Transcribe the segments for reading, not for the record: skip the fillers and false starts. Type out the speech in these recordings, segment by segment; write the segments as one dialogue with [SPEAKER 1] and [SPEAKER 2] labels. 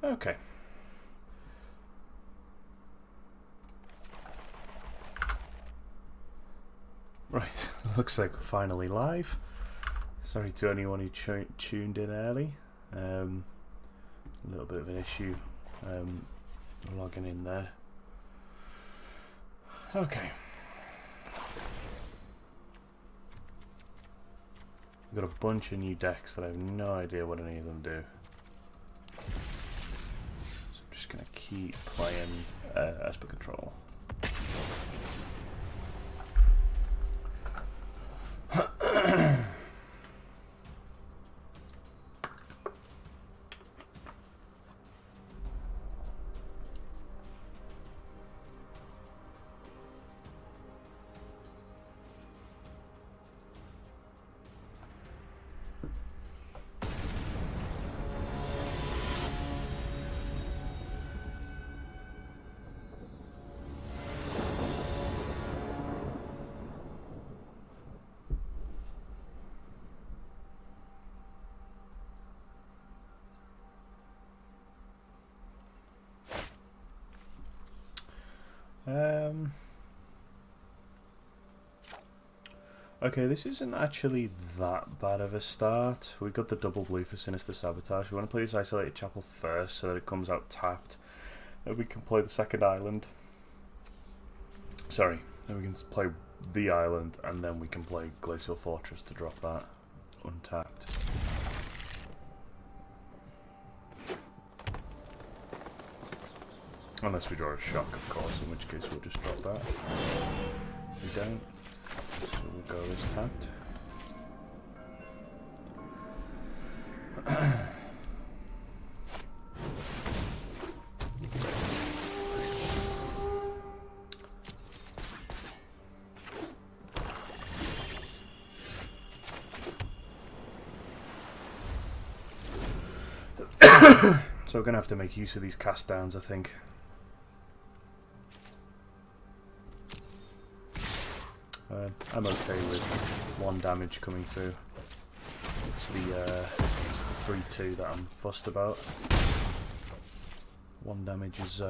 [SPEAKER 1] Okay. Right, looks like finally live. Sorry to anyone who tuned in early. A little bit of an issue logging in there. Okay. We've got a bunch of new decks that I have no idea what any of them do. So I'm just going to keep playing Esper Control. Okay, this isn't actually that bad of a start. We got the double blue for Sinister Sabotage. We want to play this Isolated Chapel first so that it comes out tapped. Then we can play the second island. Sorry, then we can play the island and then we can play Glacial Fortress to drop that untapped. Unless we draw a shock, of course, in which case we'll just drop that. We don't. So we'll go this tapped. So we're going to have to make use of these cast downs, I think. I'm okay with 1 damage coming through. It's the 3/2 that I'm fussed about. 1 damage is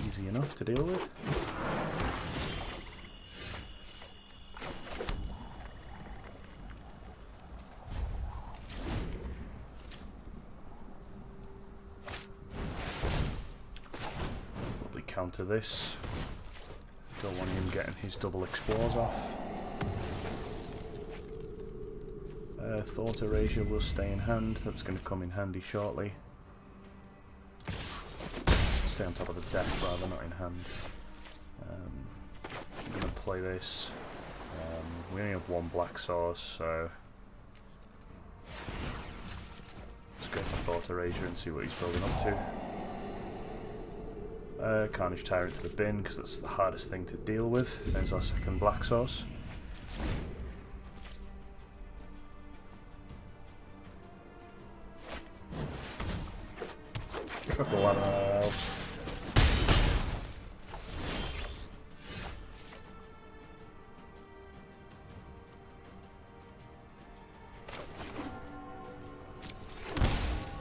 [SPEAKER 1] easy enough to deal with. Probably counter this. Don't want him getting his double explores off. Thought Erasure will stay in hand. That's going to come in handy shortly. Stay on top of the deck rather, not in hand. I'm going to play this. We only have 1 black source, so let's go for Thought Erasure and see what he's building up to. Carnage Tyrant to the bin, because that's the hardest thing to deal with. There's our second black source. Triple one elves.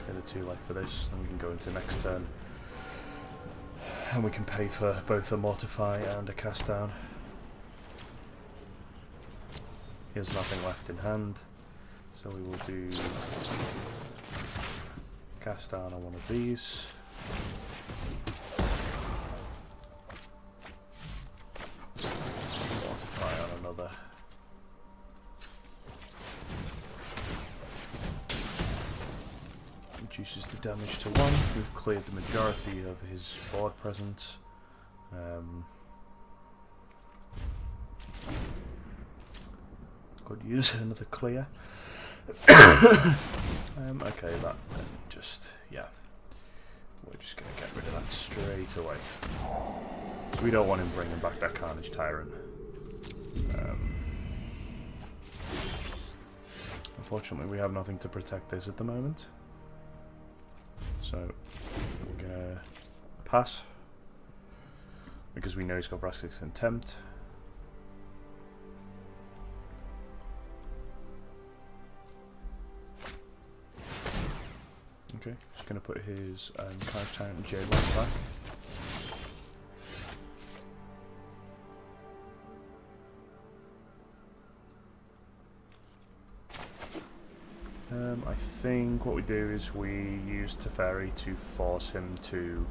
[SPEAKER 1] Pay the 2 life for this, and we can go into next turn. And we can pay for both a Mortify and a cast down. He has nothing left in hand, so we will do cast down on one of these. Mortify on another. Reduces the damage to 1. We've cleared the majority of his board presence. Could use another clear. Okay, that then just, yeah. We're just going to get rid of that straight away. So we don't want him bringing back that Carnage Tyrant. Unfortunately, we have nothing to protect this at the moment. So we're going to pass. Because we know he's got Vraskic's Contempt. Okay, just going to put his Carnage Tyrant and Jade Light back. I think what we do is we use Teferi to force him to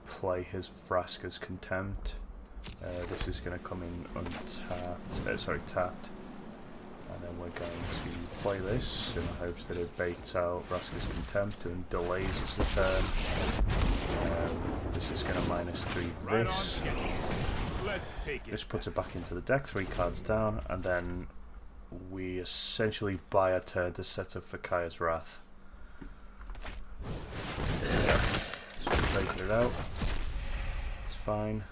[SPEAKER 1] play his Vraska's Contempt. This is going to come in untapped, tapped, and then we're going to play this in the hopes that it baits out Vraska's Contempt and delays us a turn. This is going to -3 this.
[SPEAKER 2] Let's take it.
[SPEAKER 1] This puts it back into the deck, 3 cards down, and then we essentially buy a turn to set up for Kaya's Wrath. Yep. So we baited it out. It's fine.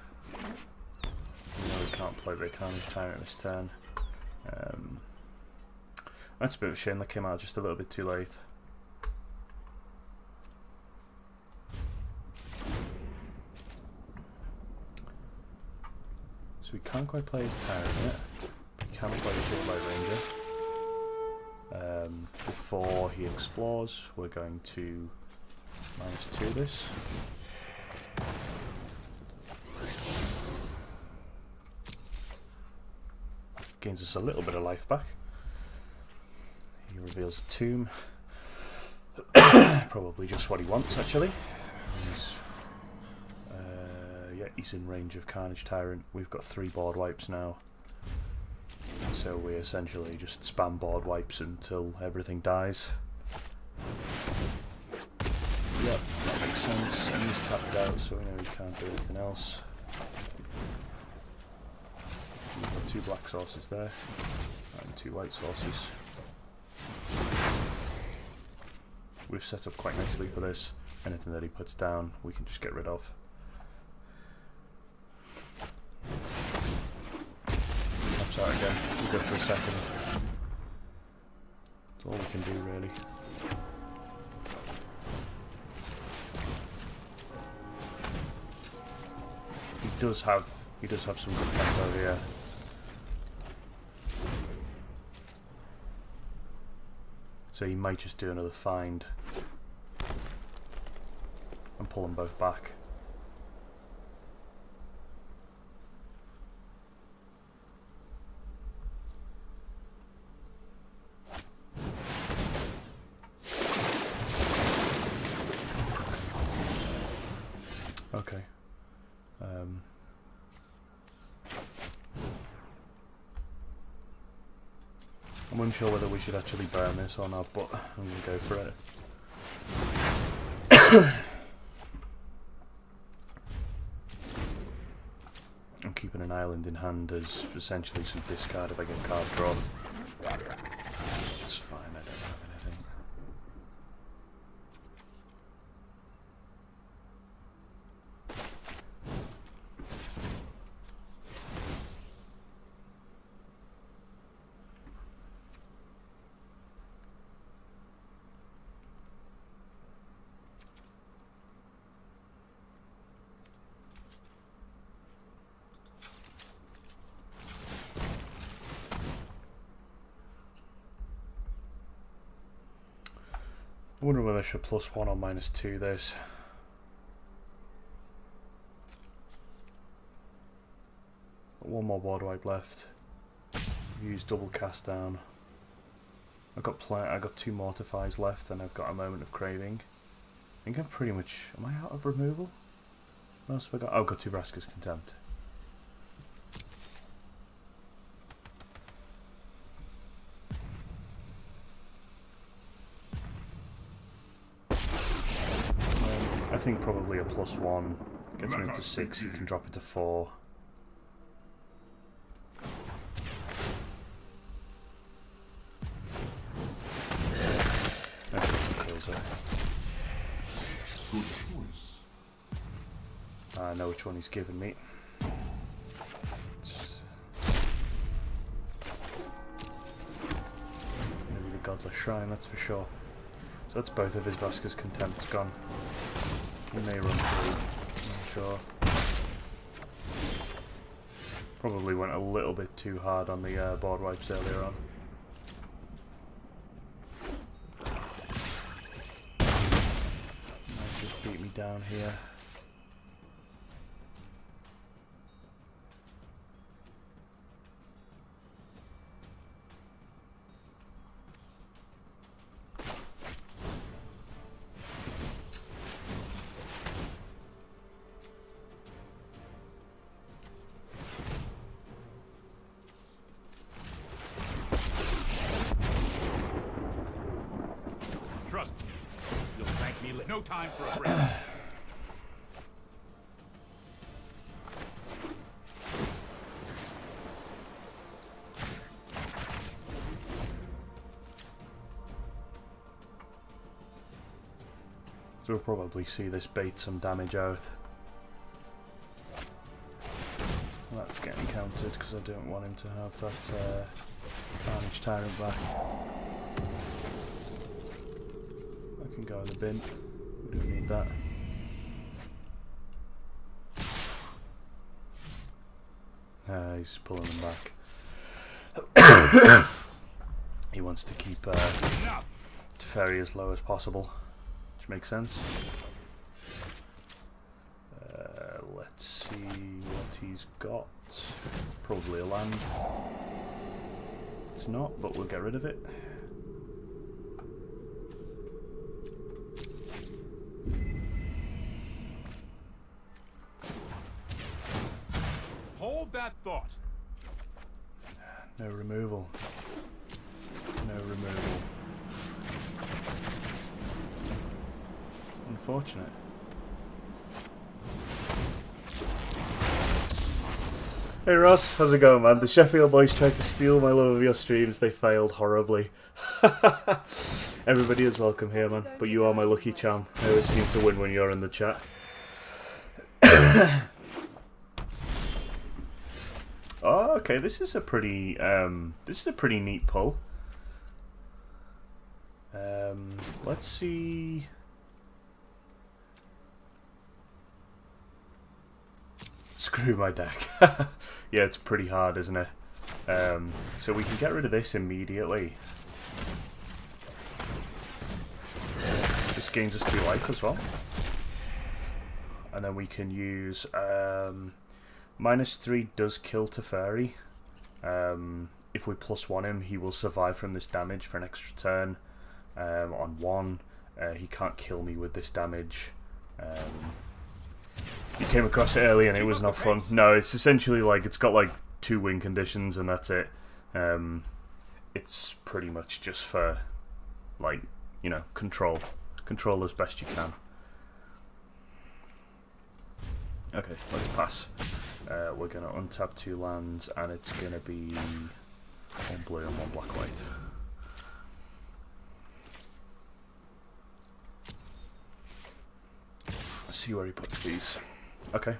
[SPEAKER 1] We can't play the Carnage Tyrant this turn. That's a bit of a shame that came out just a little bit too late. So we can't quite play his Tyrant yet. We can play his Jade Light Ranger. Before he explores, we're going to -2 this. Gains us a little bit of life back. He reveals a tomb. Probably just what he wants, actually. Yeah, he's in range of Carnage Tyrant. We've got 3 board wipes now. So we essentially just spam board wipes until everything dies. Yep, that makes sense. And he's tapped out, so we know he can't do anything else. We've got 2 black sources there, and 2 white sources. We've set up quite nicely for this. Anything that he puts down, we can just get rid of. Taps out again. We'll go for a second. That's all we can do, really. He does have some good tempo here. So he might just do another find and pull them both back. Okay. I'm unsure whether we should actually burn this or not, but I'm going to go for it. I'm keeping an island in hand as essentially some discard if I get card draw. It's fine, I don't have anything. I wonder whether I should +1 or -2 this. Got 1 more board wipe left. Use double cast down. I've got 2 mortifies left, and I've got a moment of craving. I think I'm pretty much. Am I out of removal? What else have I got? Oh, I've got 2 Vraska's Contempt. I think probably a +1 gets me up to 6. You can drop it to 4. I know which one he's given me. Maybe the Godless Shrine, that's for sure. So that's both of his Vraska's Contempts gone. He may run through, I'm not sure. Probably went a little bit too hard on the board wipes earlier on. beat me down here.
[SPEAKER 2] Trust me. You'll thank me later. No time for a break.
[SPEAKER 1] So we'll probably see this bait some damage out. That's getting countered because I don't want him to have that Carnage Tyrant back. I can go in the bin. We don't need that. He's pulling them back. He wants to keep Teferi as low as possible, which makes sense. Let's see what he's got. Probably a land. It's not, but we'll get rid of it.
[SPEAKER 2] Hold that thought.
[SPEAKER 1] No removal. No removal. Unfortunate. Hey Ross, how's it going, man? The Sheffield boys tried to steal my love of your streams. They failed horribly. Everybody is welcome here, man. But you are my lucky charm. I always seem to win when you're in the chat. Oh, okay. This is a pretty neat pull. Let's see. Screw my deck. Yeah, it's pretty hard, isn't it? So we can get rid of this immediately. This gains us 2 life as well. And then we can use -3 does kill Teferi. If we +1 him, he will survive from this damage for an extra turn. On 1, he can't kill me with this damage. You came across it early and it was not fun. No, it's essentially like it's got like 2 win conditions and that's it. It's pretty much just for, like, you know, control as best you can. Okay, let's pass. We're gonna untap 2 lands and it's gonna be 1 blue and 1 black white. Let's see where he puts these. Okay.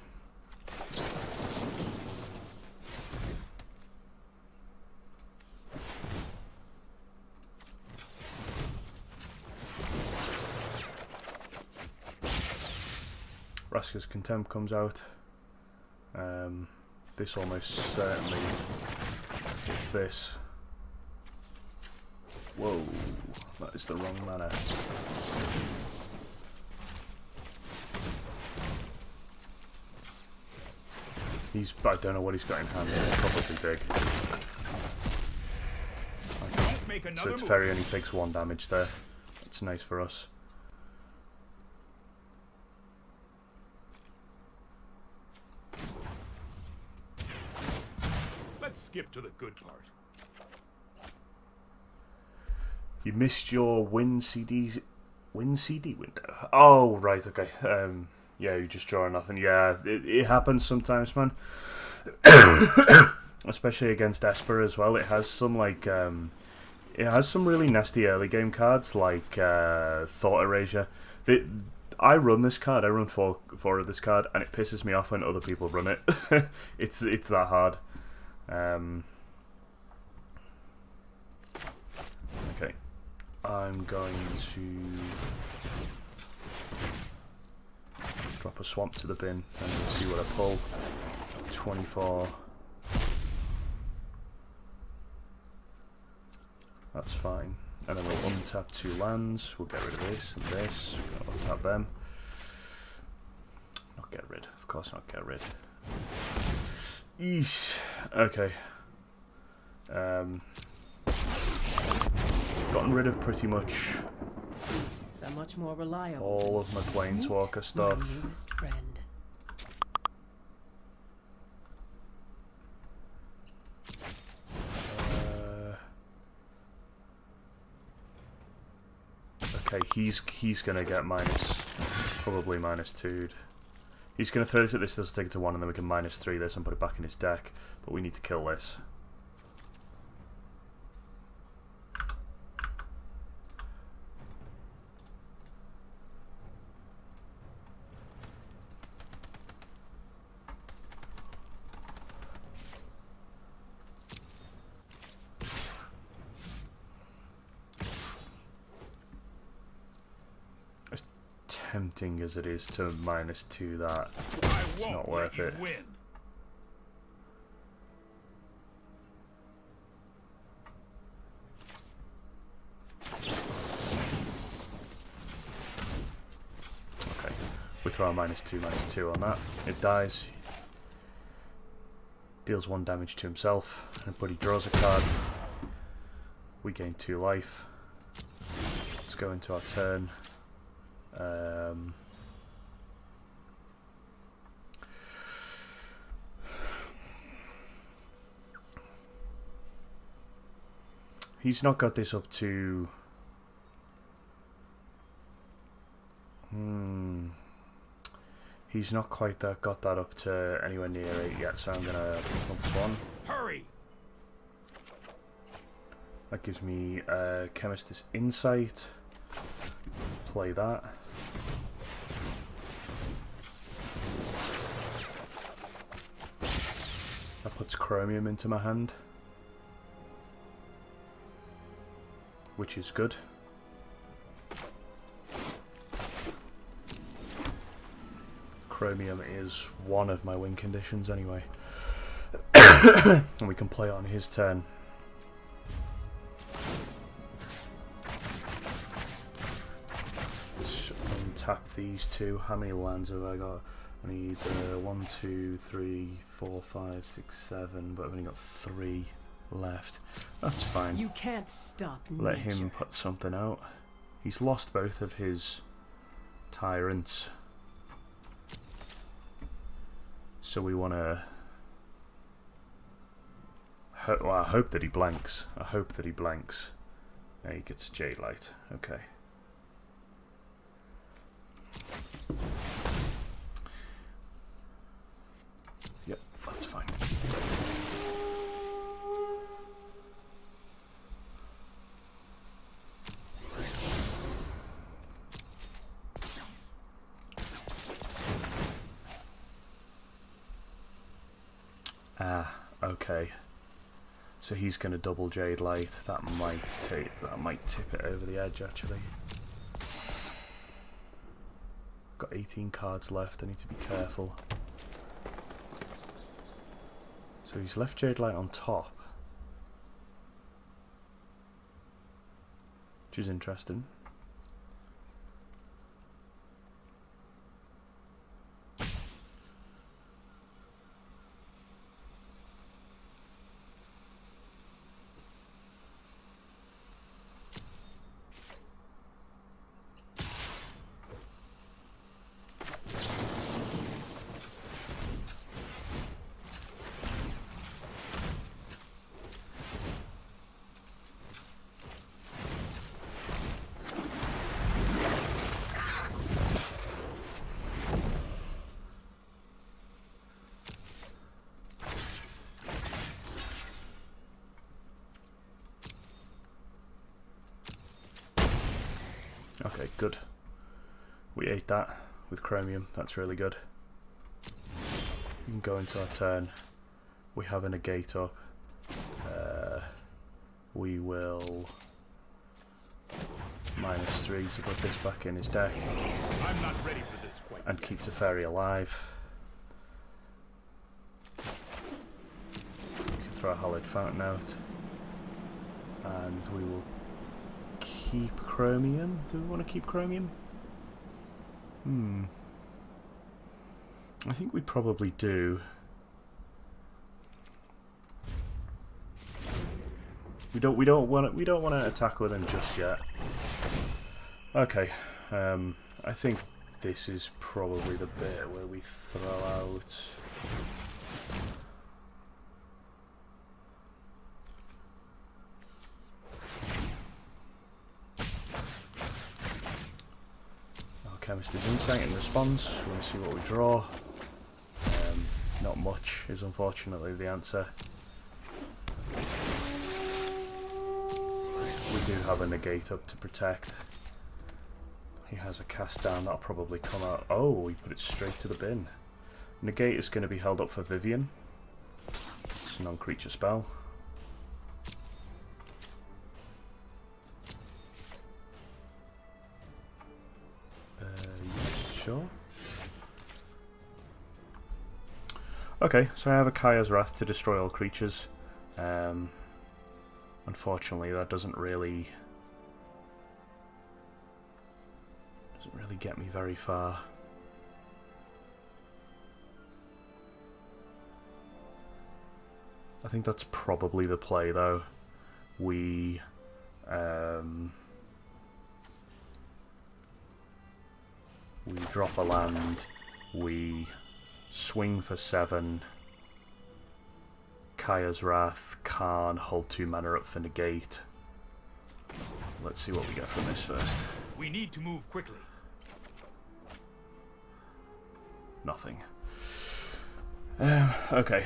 [SPEAKER 1] Raska's Contempt comes out. This almost certainly hits this. Whoa, that is the wrong mana. I don't know what he's got in hand, it's probably big. Okay. So Teferi only takes 1 damage there. That's nice for us.
[SPEAKER 2] Let's skip to the good part.
[SPEAKER 1] You missed your win CD window. Oh right, okay. Yeah, you just draw nothing. Yeah, it happens sometimes, man. Especially against Esper as well. It has some like it has some really nasty early game cards like Thought Erasure. I run this card. I run four of this card, and it pisses me off when other people run it. It's that hard. Okay, I'm going to drop a swamp to the bin and we'll see what I pull. 24. That's fine. And then we'll untap 2 lands. We'll get rid of this and this. We'll untap them. get rid. Of course not get rid. Eesh. Okay. Gotten rid of pretty much
[SPEAKER 3] Beasts are much more reliable.
[SPEAKER 1] all of my Planeswalker
[SPEAKER 3] My
[SPEAKER 1] stuff.
[SPEAKER 3] newest friend.
[SPEAKER 1] Okay, he's gonna get probably -2'd. He's gonna throw this at this, doesn't take it to 1, and then we can -3 this and put it back in his deck. But we need to kill this. Tempting as it is to -2 that, it's not worth it.
[SPEAKER 2] Win.
[SPEAKER 1] Okay, we throw a -2 on that. It dies. Deals 1 damage to himself, but he draws a card. We gain 2 life. Let's go into our turn. He's not got this up to... He's not quite got that up to anywhere near 8 yet, so I'm gonna pump this 1.
[SPEAKER 2] Hurry!
[SPEAKER 1] That gives me Chemist's Insight. Play that. That puts Chromium into my hand, which is good. Chromium is one of my win conditions anyway. And we can play it on his turn. Let's untap these 2. How many lands have I got? I need 1, 2, 3, 4, 5, 6, 7, but I've only got 3 left. That's fine.
[SPEAKER 3] You can't stop
[SPEAKER 1] Let
[SPEAKER 3] nature.
[SPEAKER 1] him put something out. He's lost both of his tyrants. So we want to... well, I hope that he blanks. I hope that he blanks. Now he gets Jade Light. Okay. Yep, that's fine. Ah, okay. So he's going to double Jade Light. That might tip it over the edge actually. Got 18 cards left. I need to be careful. So he's left Jade Light on top, which is interesting. Okay, good. We ate that with Chromium. That's really good. We can go into our turn. We have a negate up. We will -3 to put this back in his deck
[SPEAKER 2] I'm not ready for this quite
[SPEAKER 1] and
[SPEAKER 2] yet.
[SPEAKER 1] keep Teferi alive. We can throw a Hallowed Fountain out. And we will keep Chromium. Do we want to keep Chromium? I think we probably do. We don't want to attack with him just yet. Okay, I think this is probably the bit where we throw out. Chemist's insight in response. We'll see what we draw. Not much is unfortunately the answer. We do have a negate up to protect. He has a cast down that'll probably come out. Oh, we put it straight to the bin. Negate is going to be held up for Vivian. It's a non-creature spell. Sure. Okay, so I have a Kaya's Wrath to destroy all creatures. Unfortunately, that doesn't really get me very far. I think that's probably the play, though. We drop a land, we swing for 7, Kaya's Wrath, Khan, hold 2 mana up for negate. Let's see what we get from this first.
[SPEAKER 2] We need to move quickly.
[SPEAKER 1] Nothing. Okay.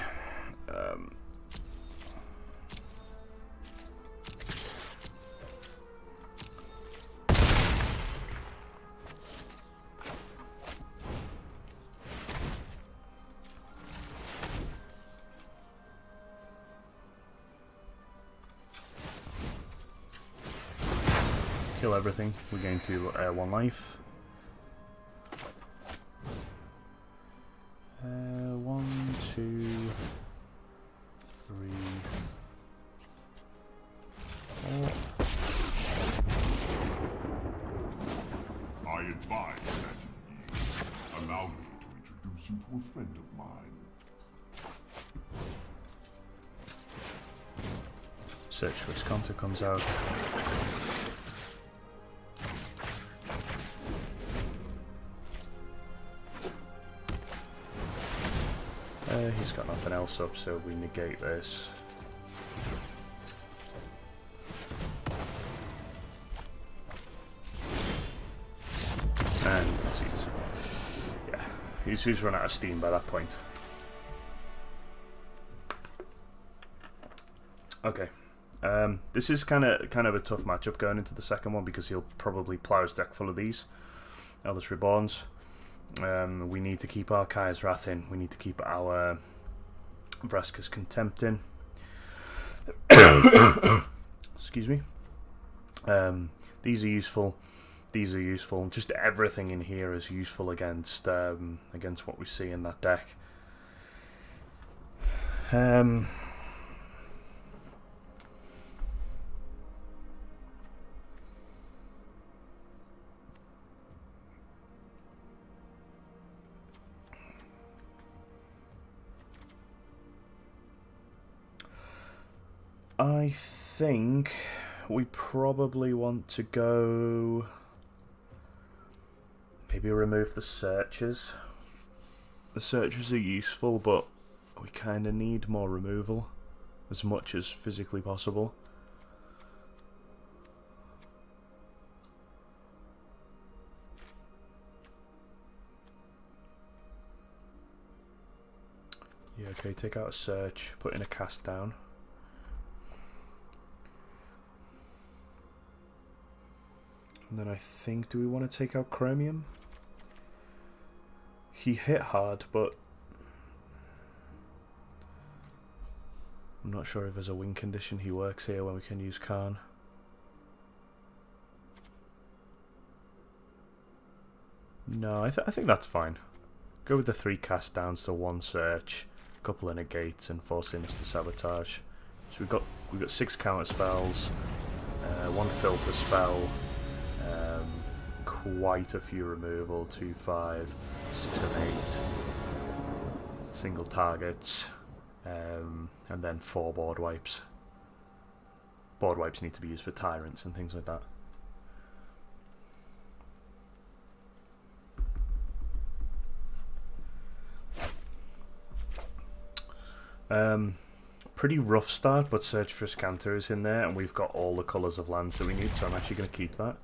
[SPEAKER 1] Kill everything. We're going to 1 life. 1, 2, 3, 4.
[SPEAKER 4] I advise that you yield. Allow me to introduce you to a friend of mine.
[SPEAKER 1] Search for Visconti comes out. He's got nothing else up, so we negate this. And that's it. Yeah, he's run out of steam by that point. Okay, this is kind of a tough matchup going into the second one because he'll probably plow his deck full of these Eldest Reborns. We need to keep our Kaya's Wrath in. We need to keep our Vraska's Contempt in. Excuse me. These are useful. These are useful. Just everything in here is useful against what we see in that deck. I think we probably want to go... maybe remove the searches. The searches are useful, but we kind of need more removal as much as physically possible. Yeah, okay, take out a search, put in a cast down. And then I think, do we want to take out Chromium? He hit hard, but I'm not sure if there's a win condition he works here when we can use Khan. No, I think that's fine. Go with the 3 cast downs to 1 search, a couple of negates, and 4 Sinister Sabotage. So we've got 6 counter spells, 1 filter spell. Quite a few removal, 2, 5, 6 and single targets, and then 4 board wipes. Board wipes need to be used for tyrants and things like that. Pretty rough start, but Search for Scanter is in there, and we've got all the colours of lands that we need, so I'm actually going to keep that.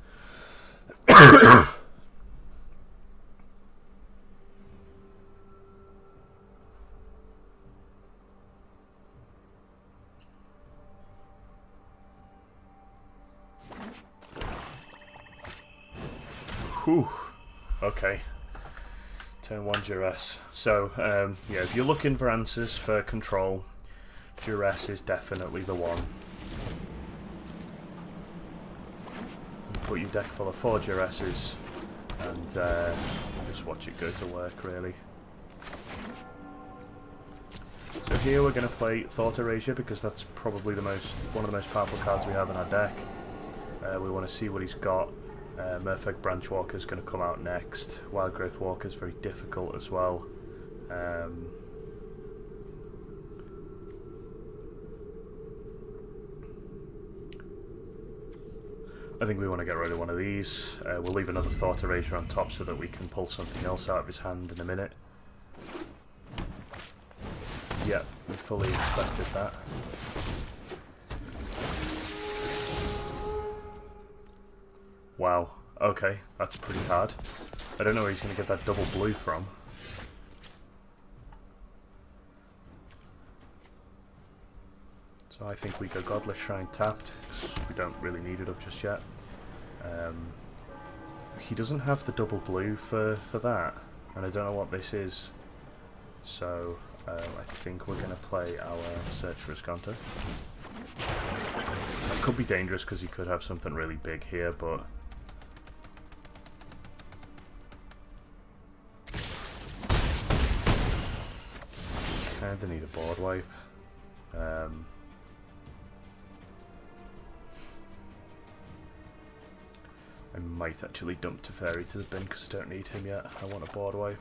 [SPEAKER 1] Whew. Okay. Turn 1 Duress. So, yeah, if you're looking for answers for control, Duress is definitely the one. Put your deck full of 4 Duresses and just watch it go to work, really. So here we're going to play Thought Erasure because that's probably one of the most powerful cards we have in our deck. We want to see what he's got. Merfolk Branchwalker is going to come out next. Wildgrowth Walker is very difficult as well. I think we want to get rid of one of these. We'll leave another Thought Erasure on top so that we can pull something else out of his hand in a minute. Yeah, we fully expected that. Wow, okay, that's pretty hard. I don't know where he's going to get that double blue from. So I think we go Godless Shrine tapped, because we don't really need it up just yet. He doesn't have the double blue for that, and I don't know what this is. So I think we're going to play our Search for Scanter. That could be dangerous because he could have something really big here, but kinda need a board wipe. I might actually dump Teferi to the bin because I don't need him yet. I want a board wipe.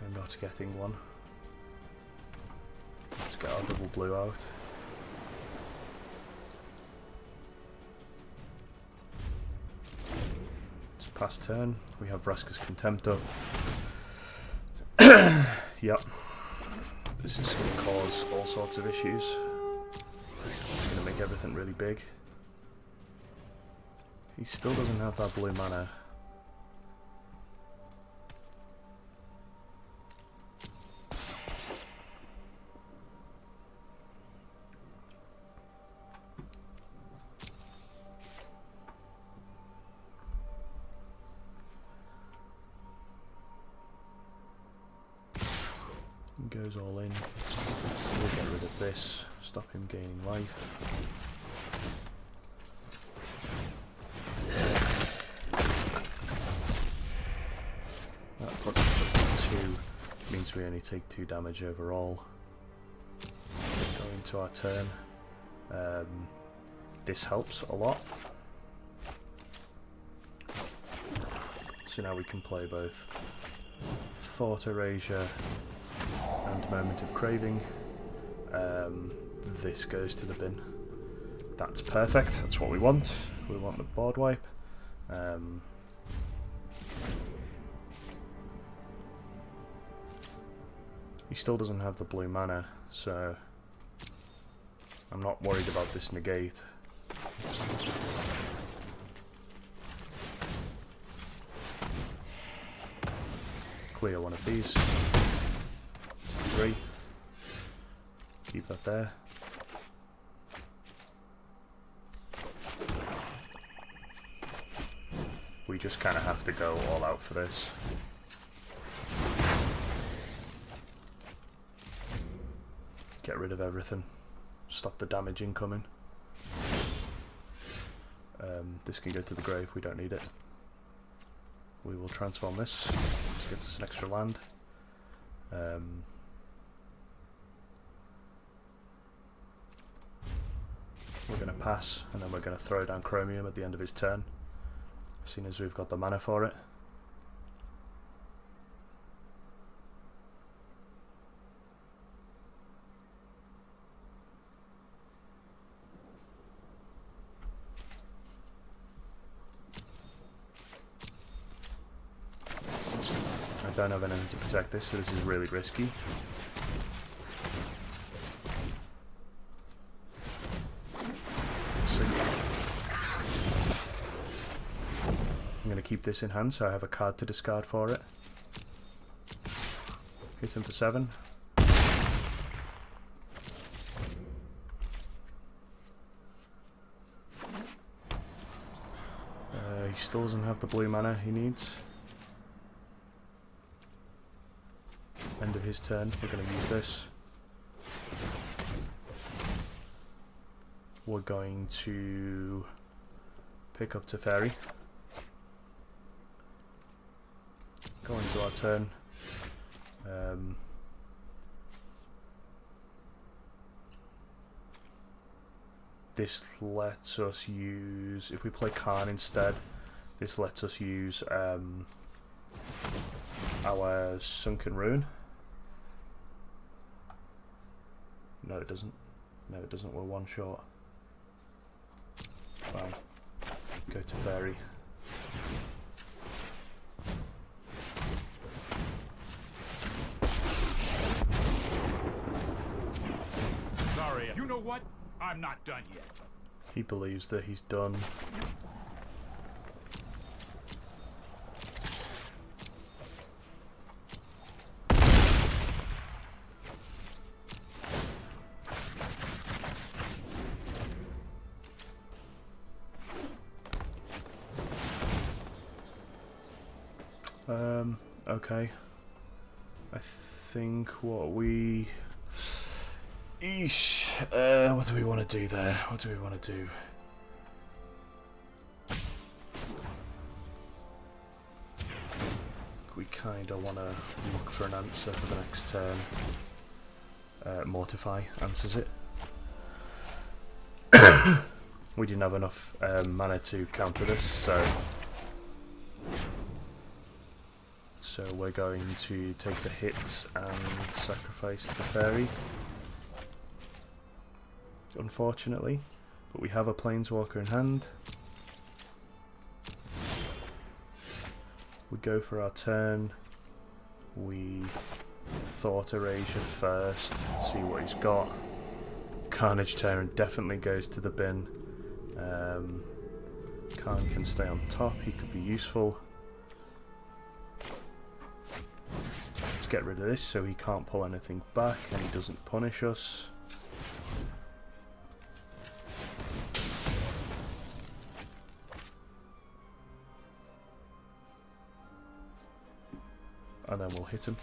[SPEAKER 1] I'm not getting one. Let's get our double blue out. It's past turn. We have Vraska's Contempt up. Yep. This is going to cause all sorts of issues. It's going to make everything really big. He still doesn't have that blue mana. Goes all in. We'll get rid of this, stop him gaining life. That puts us up to 2, means we only take 2 damage overall. Go into our turn. This helps a lot. So now we can play both Thought Erasure and Moment of Craving. This goes to the bin. That's perfect, that's what we want. We want the board wipe. He still doesn't have the blue mana, so I'm not worried about this negate. Clear one of these. 3. Keep that there. We just kind of have to go all out for this. Get rid of everything. Stop the damage incoming. This can go to the grave, we don't need it. We will transform this. This gets us an extra land. We're going to pass, and then we're going to throw down Chromium at the end of his turn, as soon as we've got the mana for it. don't have anything to protect this, so this is really risky. So I'm going to keep this in hand, so I have a card to discard for it. Hit him for 7. He still doesn't have the blue mana he needs. End of his turn, we're going to use this. We're going to pick up Teferi. Go into our turn. This lets us use, if we play Khan instead, this lets us use our Sunken Rune. No, it doesn't. No, it doesn't. We're one short. Fine. Go to Fairy.
[SPEAKER 2] Sorry. You know what? I'm not done yet.
[SPEAKER 1] He believes that he's done. Okay. I think what we... Eesh. What do we want to do there? What do we want to do? We kind of want to look for an answer for the next turn. Mortify answers it. We didn't have enough mana to counter this, so we're going to take the hit and sacrifice the fairy. Unfortunately, but we have a planeswalker in hand. We go for our turn. We Thought Erasure first, see what he's got. Carnage Terran definitely goes to the bin. Khan can stay on top, he could be useful. Let's get rid of this so he can't pull anything back and he doesn't punish us. And then we'll hit him.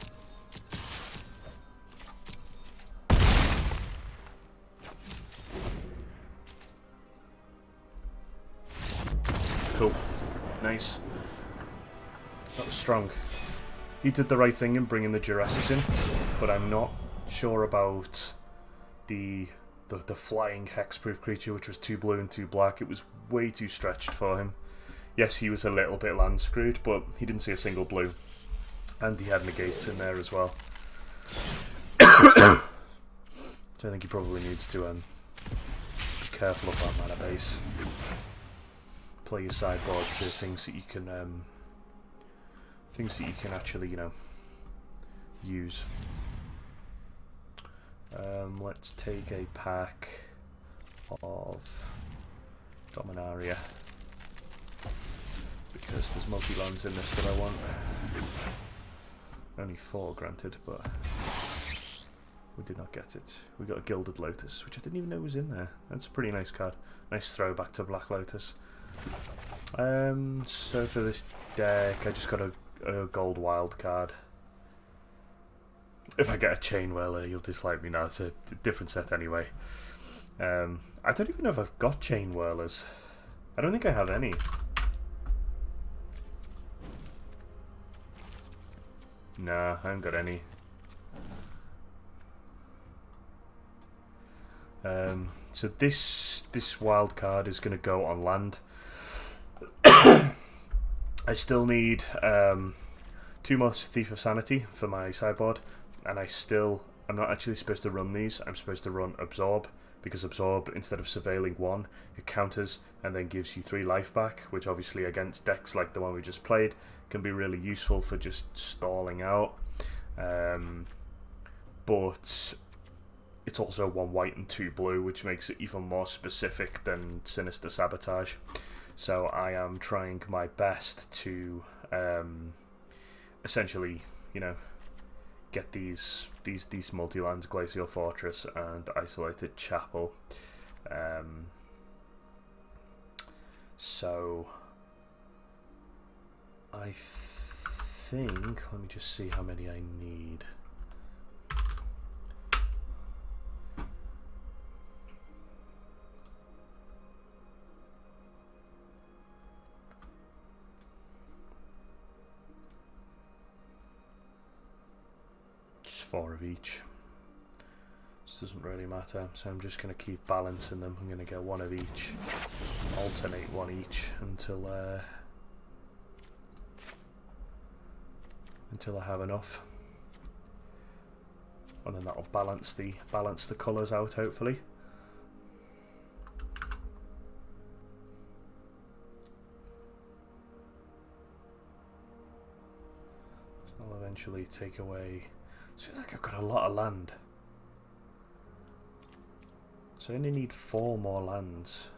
[SPEAKER 1] Cool. Nice. That was strong. He did the right thing in bringing the Jurassic in, but I'm not sure about the flying hexproof creature, which was 2 blue and 2 black. It was way too stretched for him. Yes, he was a little bit land screwed, but he didn't see a single blue. And he had negates in there as well. So I think he probably needs to be careful of that mana base. Play your sideboard to things that you can actually, you know, use. Let's take a pack of Dominaria because there's multi-lands in this that I want. Only 4 granted, but we did not get it. We got a Gilded Lotus, which I didn't even know was in there. That's a pretty nice card. Nice throwback to Black Lotus. So for this deck, I just got a gold wild card. If I get a Chain Whirler, you'll dislike me now. It's a different set anyway. I don't even know if I've got Chain Whirlers. I don't think I have any. Nah, I haven't got any. So this wild card is going to go on land. I still need 2 more Thief of Sanity for my sideboard, and I'm not actually supposed to run these. I'm supposed to run Absorb because Absorb, instead of surveilling 1, it counters and then gives you 3 life back, which obviously against decks like the one we just played can be really useful for just stalling out. But it's also 1 white and 2 blue, which makes it even more specific than Sinister Sabotage. So I am trying my best to essentially, you know, get these multi-lands, Glacial Fortress and Isolated Chapel. So I think, let me just see how many I need. Just 4 of each. This doesn't really matter, so I'm just going to keep balancing them. I'm going to get 1 of each, alternate 1 each until I have enough, and then that'll balance the colours out, hopefully. I'll eventually take away. It feels like I've got a lot of land. So I only need 4 more lands.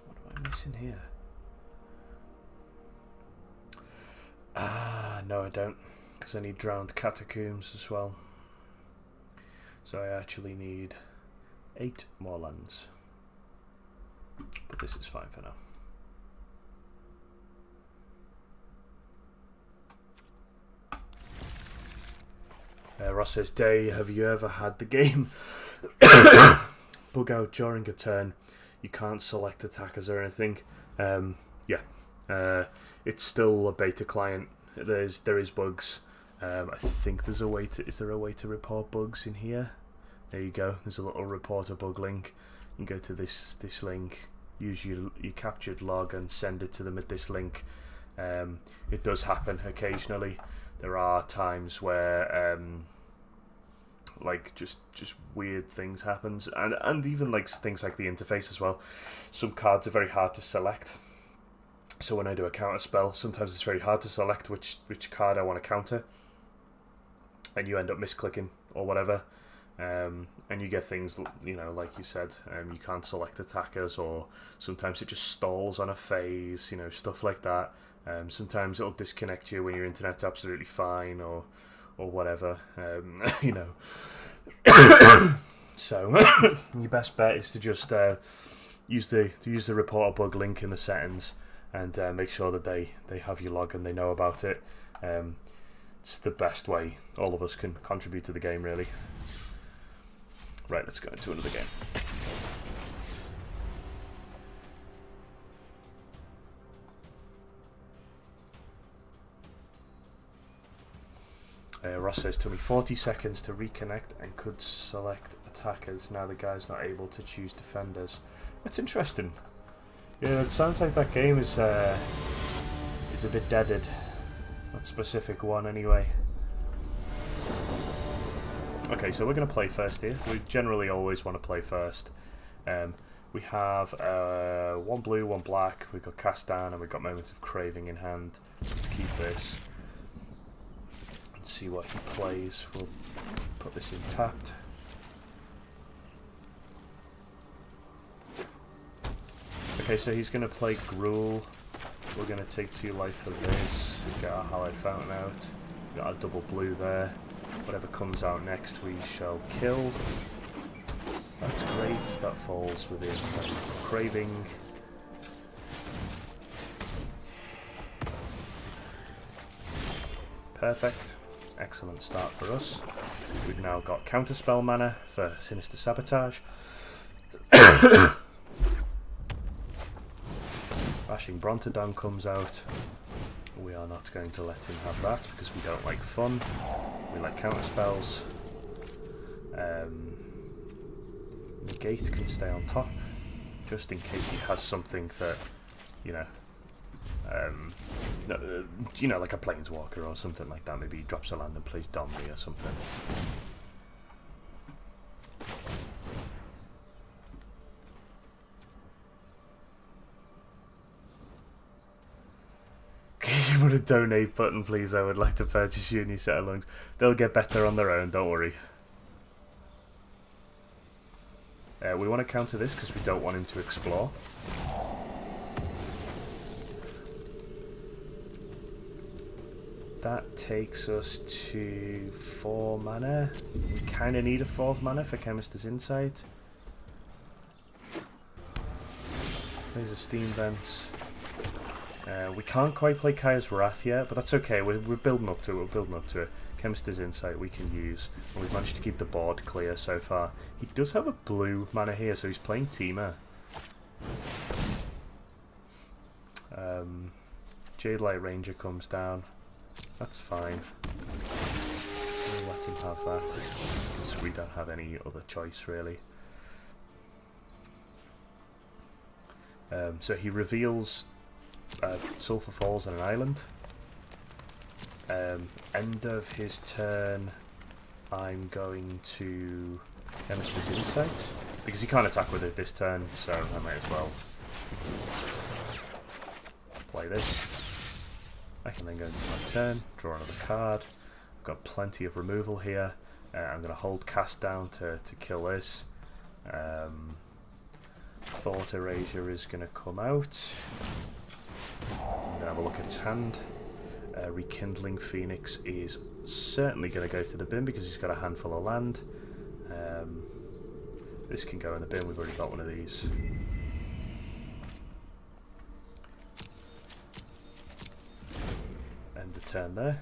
[SPEAKER 1] What am I missing here? Ah, no I don't, because I need Drowned Catacombs as well. So I actually need 8 more lands. But this is fine for now. Ross says, Day, have you ever had the game bug out during a turn? You can't select attackers or anything. Yeah, it's still a beta client. There is bugs. I think there's a way to. Is there a way to report bugs in here? There you go. There's a little report a bug link. You can go to this link, use your captured log, and send it to them at this link. It does happen occasionally. There are times where like just weird things happens, and even like things like the interface as well. Some cards are very hard to select, so when I do a counter spell, sometimes it's very hard to select which card I want to counter, and you end up misclicking or whatever, and you get things, you know, like you said, you can't select attackers, or sometimes it just stalls on a phase, you know, stuff like that. Sometimes it'll disconnect you when your internet's absolutely fine, or whatever, you know. So your best bet is to just use the report a bug link in the settings, and make sure that they have your log and they know about it. It's the best way all of us can contribute to the game, really. Right, let's go into another game. Ross says, took me 40 seconds to reconnect and could select attackers. Now the guy's not able to choose defenders. That's interesting. Yeah, it sounds like that game is a bit deaded. That specific one, anyway. Okay, so we're going to play first here. We generally always want to play first. We have 1 blue, 1 black. We've got Cast Down, and we've got Moment of Craving in hand. Let's keep this. See what he plays. We'll put this in tapped. Okay, so he's going to play Gruul. We're going to take 2 life for this. Get our Hallowed Fountain out. Got our double blue there. Whatever comes out next we shall kill. That's great. That falls within Craving. Perfect. Excellent start for us. We've now got counterspell mana for Sinister Sabotage. Bashing Brontodon comes out. We are not going to let him have that because we don't like fun. We like counterspells. Negate can stay on top, just in case he has something that, you know, No, you know, like a planeswalker or something like that. Maybe he drops a land and plays Domri or something. Could you put a donate button, please? I would like to purchase you a new set of lungs. They'll get better on their own, don't worry. We want to counter this because we don't want him to explore. That takes us to 4 mana. We kind of need a 4th mana for Chemist's Insight. There's a Steam Vents. We can't quite play Kaya's Wrath yet, but that's okay. We're building up to it. We're building up to it. Chemist's Insight we can use. And we've managed to keep the board clear so far. He does have a blue mana here, so he's playing Temur. Jade Light Ranger comes down. That's fine. We'll let him have that, because we don't have any other choice, really. So he reveals Sulphur Falls on an island. End of his turn, I'm going to Chemist's Insight, because he can't attack with it this turn, so I might as well play this. I can then go into my turn, draw another card. I've got plenty of removal here. I'm going to hold cast down to kill this. Thought Erasure is going to come out. I'm going to have a look at his hand. Rekindling Phoenix is certainly going to go to the bin because he's got a handful of land. This can go in the bin, we've already got one of these. End the turn there.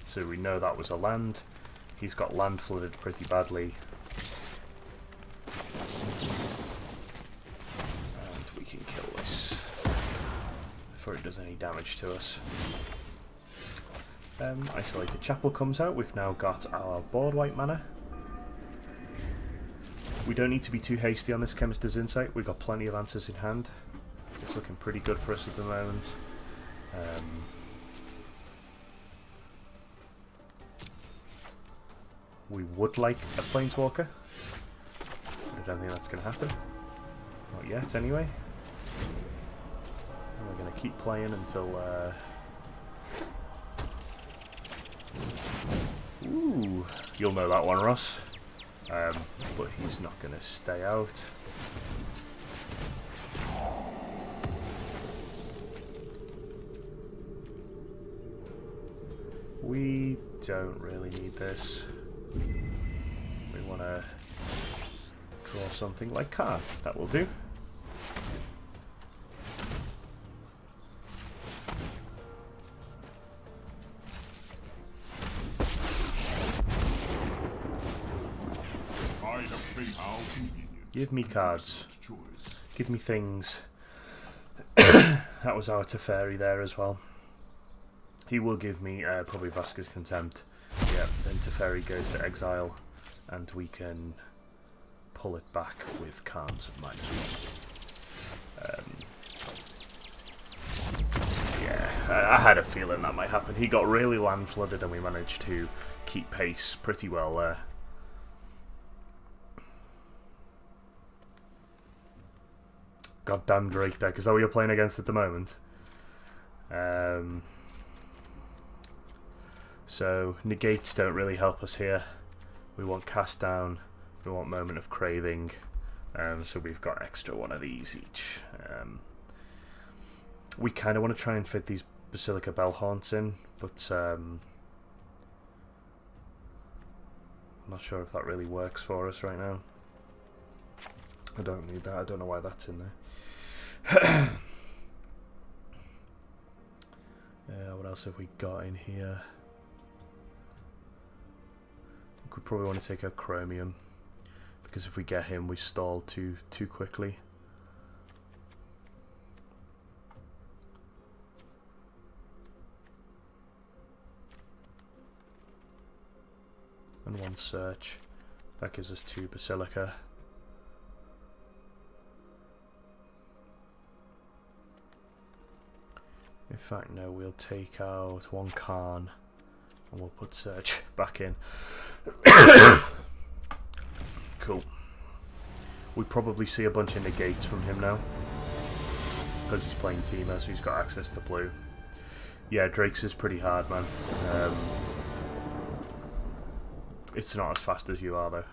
[SPEAKER 1] So we know that was a land. He's got land flooded pretty badly. And we can kill this before it does any damage to us. Isolated Chapel comes out. We've now got our board wipe mana. We don't need to be too hasty on this Chemist's Insight. We've got plenty of answers in hand. It's looking pretty good for us at the moment. We would like a Planeswalker. I don't think that's going to happen. Not yet, anyway. And we're going to keep playing until... Ooh, you'll know that one, Ross. But he's not going to stay out. We don't really need this. We want to draw something like card. That will do.
[SPEAKER 4] I have been how convenient.
[SPEAKER 1] Give me cards. Give me things. That was our Teferi there as well. He will give me probably Vasquez Contempt. Yeah, then Teferi goes to exile, and we can pull it back with cards of -1. Yeah, I had a feeling that might happen. He got really land flooded, and we managed to keep pace pretty well there. Goddamn Drake deck. Is that what you're playing against at the moment? So negates don't really help us here. We want cast down, we want moment of craving, so we've got extra one of these each. We kind of want to try and fit these Basilica Bellhaunts in, but I'm not sure if that really works for us right now. I don't need that, I don't know why that's in there. What else have we got in here? We probably want to take out Chromium, because if we get him we stall too quickly. And 1 search. That gives us 2 Basilica. fact, no, we'll take out one Khan and we'll put Search back in. Cool. We probably see a bunch of negates from him now because he's playing Teamer, so he's got access to blue. Yeah, Drake's is pretty hard, man. It's not as fast as you are, though.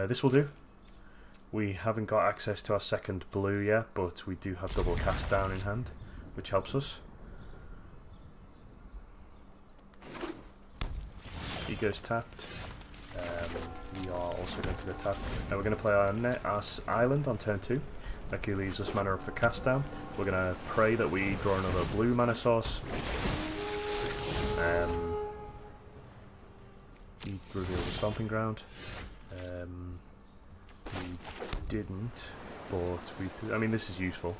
[SPEAKER 1] This will do. We haven't got access to our second blue yet, but we do have double cast down in hand, which helps us. He goes tapped. We are also going to go tapped. Now we're going to play our island on turn 2. That leaves us mana up for cast down. We're going to pray that we draw another blue mana source. He reveals a stomping ground. We didn't, but we did. I mean, this is useful.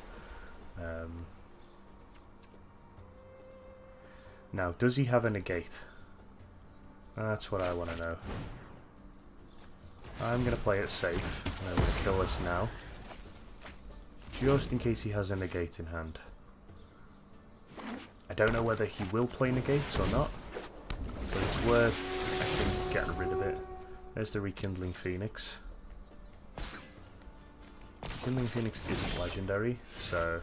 [SPEAKER 1] Now, does he have a negate? That's what I want to know. I'm going to play it safe, and I'm going to kill this now. Just in case he has a negate in hand. I don't know whether he will play negates or not, but it's worth, I think, getting rid of it. There's the Rekindling Phoenix. Rekindling Phoenix isn't legendary, so...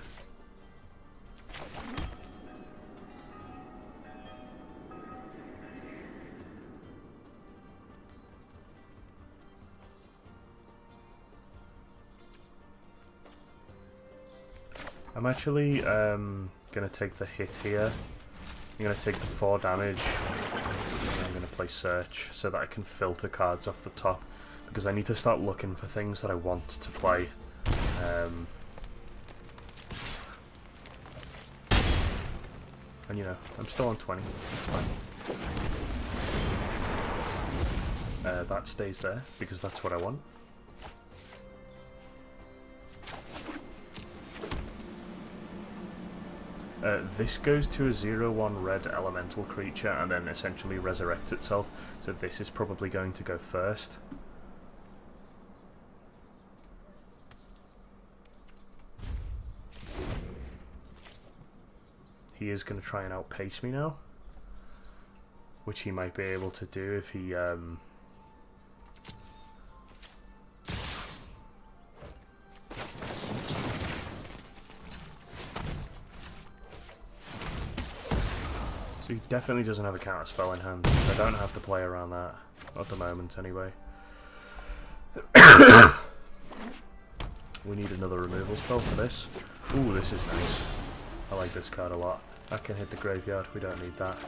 [SPEAKER 1] I'm actually going to take the hit here. I'm going to take the 4 damage. And I'm going to play Search so that I can filter cards off the top, because I need to start looking for things that I want to play. And you know, I'm still on 20. It's fine. That stays there because that's what I want. This goes to a 0/1 red elemental creature and then essentially resurrects itself, so this is probably going to go first. He is going to try and outpace me now, which he might be able to do if he... So he definitely doesn't have a counter spell in hand. I don't have to play around that at the moment anyway. We need another removal spell for this. Ooh, this is nice. I like this card a lot. I can hit the graveyard, we don't need that.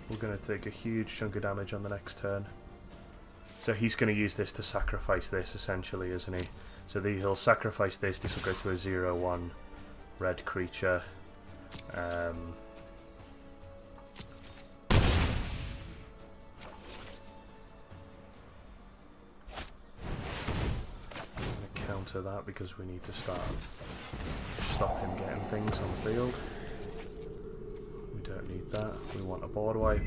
[SPEAKER 1] We're going to take a huge chunk of damage on the next turn. So he's going to use this to sacrifice this essentially, isn't he? So he'll sacrifice this, this will go to a 0/1 red creature. Counter that because we need to stop him getting things on the field. We don't need that. We want a board wipe,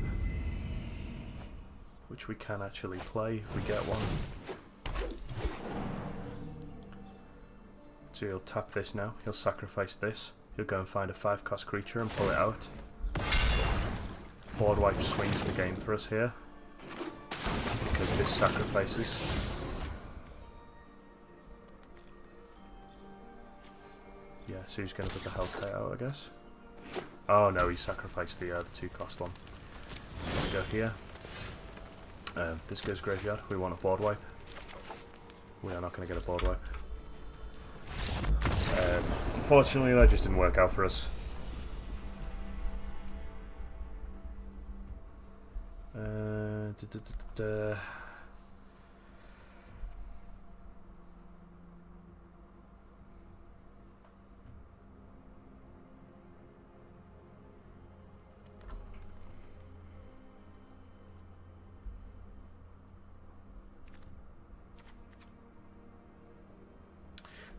[SPEAKER 1] which we can actually play if we get one. So he'll tap this now, he'll sacrifice this, he'll go and find a 5-cost creature and pull it out. Board wipe swings the game for us here, because this sacrifices. Yeah, so he's going to put the Hellkite out, I guess. Oh no, he sacrificed the 2-cost one. Let's go here. This goes graveyard, we want a board wipe. We are not going to get a board wipe. Unfortunately, that just didn't work out for us.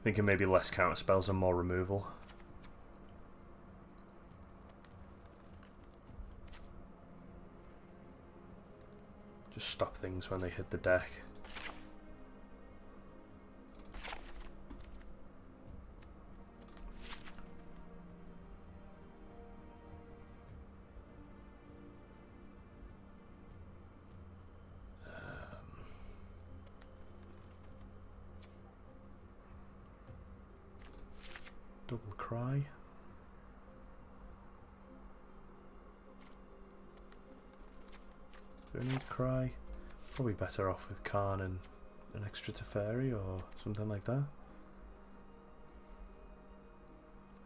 [SPEAKER 1] Thinking maybe less counter spells and more removal. Just stop things when they hit the deck. Double cry. Do I need cry? Probably better off with Khan and an extra Teferi or something like that.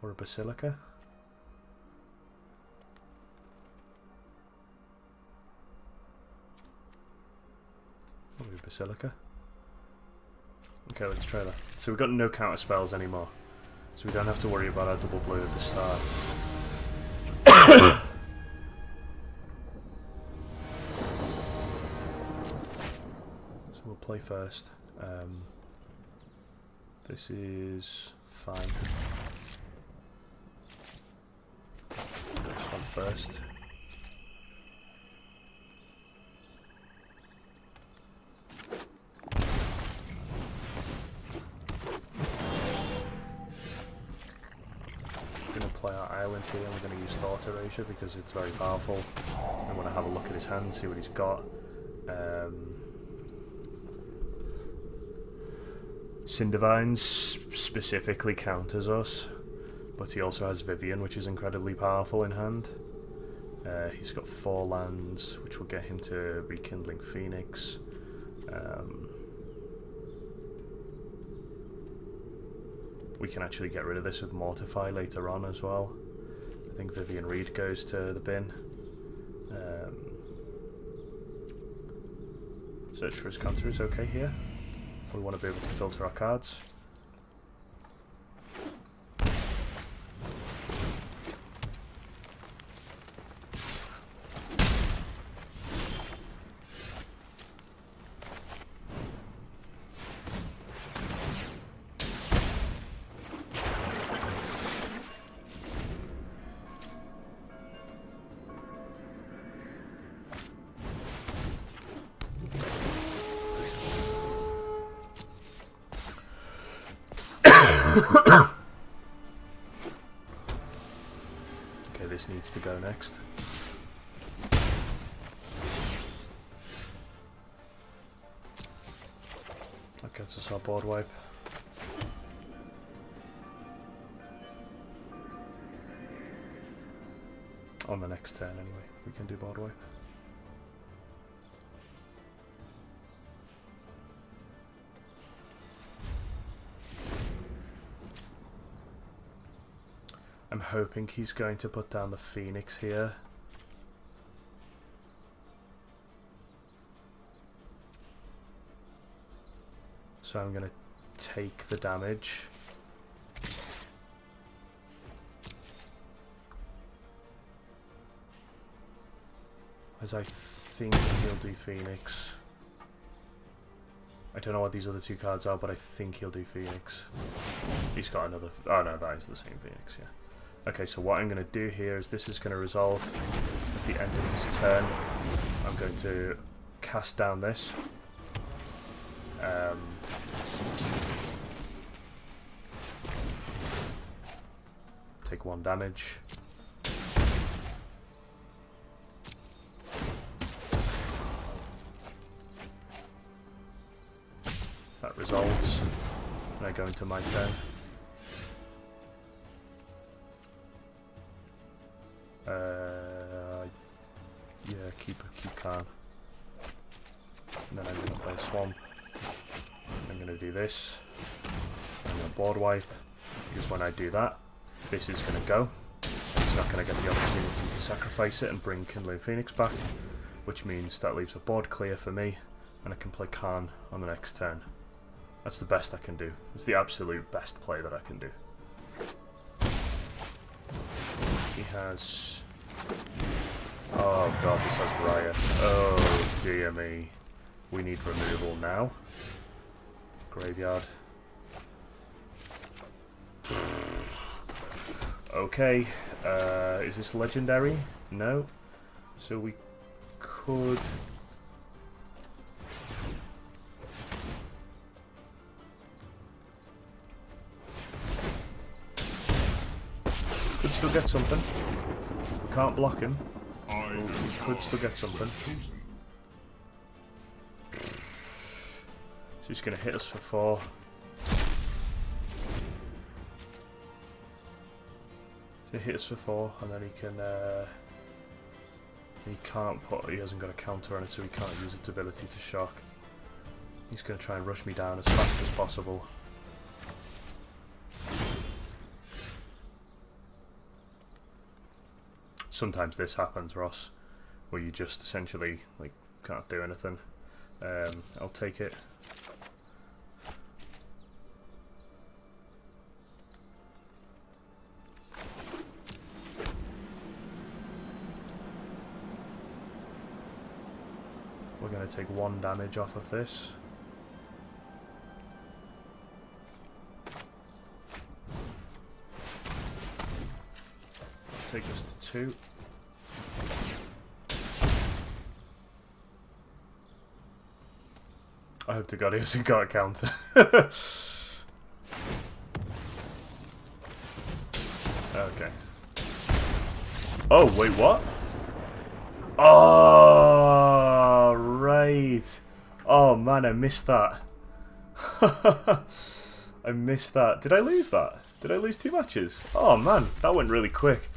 [SPEAKER 1] Or a Basilica. Probably a Basilica. Okay, let's try that. So we've got no counter spells anymore. So we don't have to worry about our double blue at the start. So we'll play first. This is fine. This one first. Play our island here, and we're going to use Thought Erasure because it's very powerful. I want to have a look at his hand, see what he's got. Cindervines specifically counters us, but he also has Vivian, which is incredibly powerful in hand. He's got 4 lands, which will get him to Rekindling Phoenix. We can actually get rid of this with Mortify later on as well. I think Vivian Reed goes to the bin. Search for his counter is okay here. We want to be able to filter our cards. Okay, this needs to go next. That gets us our board wipe. On the next turn anyway, we can do board wipe. I'm hoping he's going to put down the Phoenix here. So I'm going to take the damage. As I think he'll do Phoenix. I don't know what these other 2 cards are, but I think he'll do Phoenix. He's got another... Oh no, that is the same Phoenix, yeah. Okay, so what I'm going to do here is this is going to resolve at the end of his turn. I'm going to cast down this. Take 1 damage. That resolves. And I go into my turn. Yeah, keep calm. And then I'm going to play Swamp. I'm going to do this. I'm going to board wipe, because when I do that, this is going to go. He's not going to get the opportunity to sacrifice it and bring Kindling Phoenix back, which means that leaves the board clear for me, and I can play Khan on the next turn. That's the best I can do. It's the absolute best play that I can do. He has... Oh god, this has Riot. Oh dear me. We need removal now. Graveyard. Okay. Is this legendary? No. So we could still get something. We can't block him.
[SPEAKER 4] I
[SPEAKER 1] We could still get something. So he's going to hit us for 4. So he hits us for 4, and then he can... he can't put... He hasn't got a counter on it, so he can't use its ability to shock. He's going to try and rush me down as fast as possible. Sometimes this happens, Ross, where you just essentially like can't do anything. I'll take it. We're going to take 1 damage off of this. Take us to 2. I hope to God he hasn't got a counter. Okay. Oh, wait, what? Oh, right. Oh, man, I missed that. I missed that. Did I lose that? Did I lose 2 matches? Oh, man, that went really quick.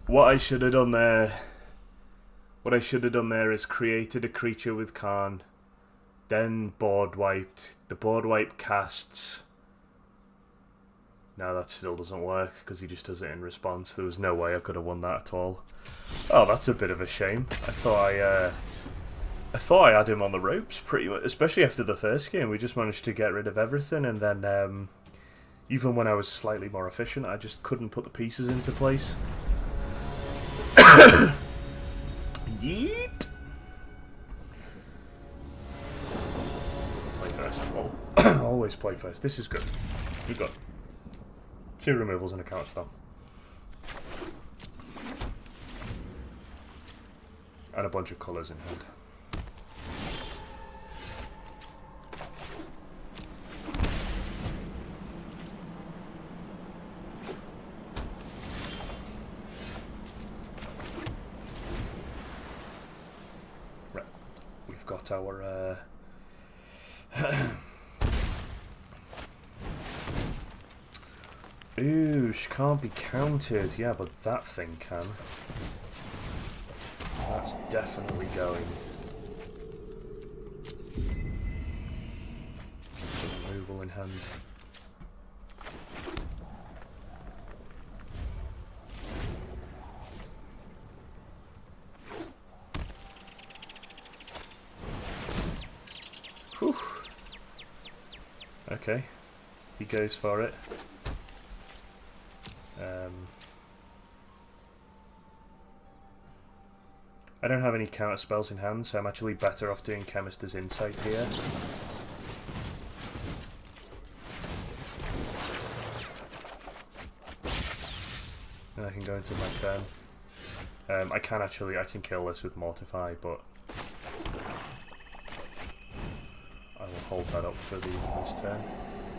[SPEAKER 1] What I should have done there... What I should have done there is created a creature with Khan, then board wiped. The board wipe casts... No, that still doesn't work, because he just does it in response. There was no way I could have won that at all. Oh, that's a bit of a shame. I thought I had him on the ropes, pretty much, especially after the first game. We just managed to get rid of everything, and then even when I was slightly more efficient, I just couldn't put the pieces into place. Yeet! Play first. Oh, always play first. This is good. We've got 2 removals and a counter spell. And a bunch of colours in hand. Right. We've got our... Ooh, she can't be countered. Yeah, but that thing can. That's definitely going. Removal in hand. Whew. Okay, he goes for it. I don't have any counter spells in hand, so I'm actually better off doing Chemist's Insight here. And I can go into my turn. I can kill this with Mortify, but I will hold that up for this turn.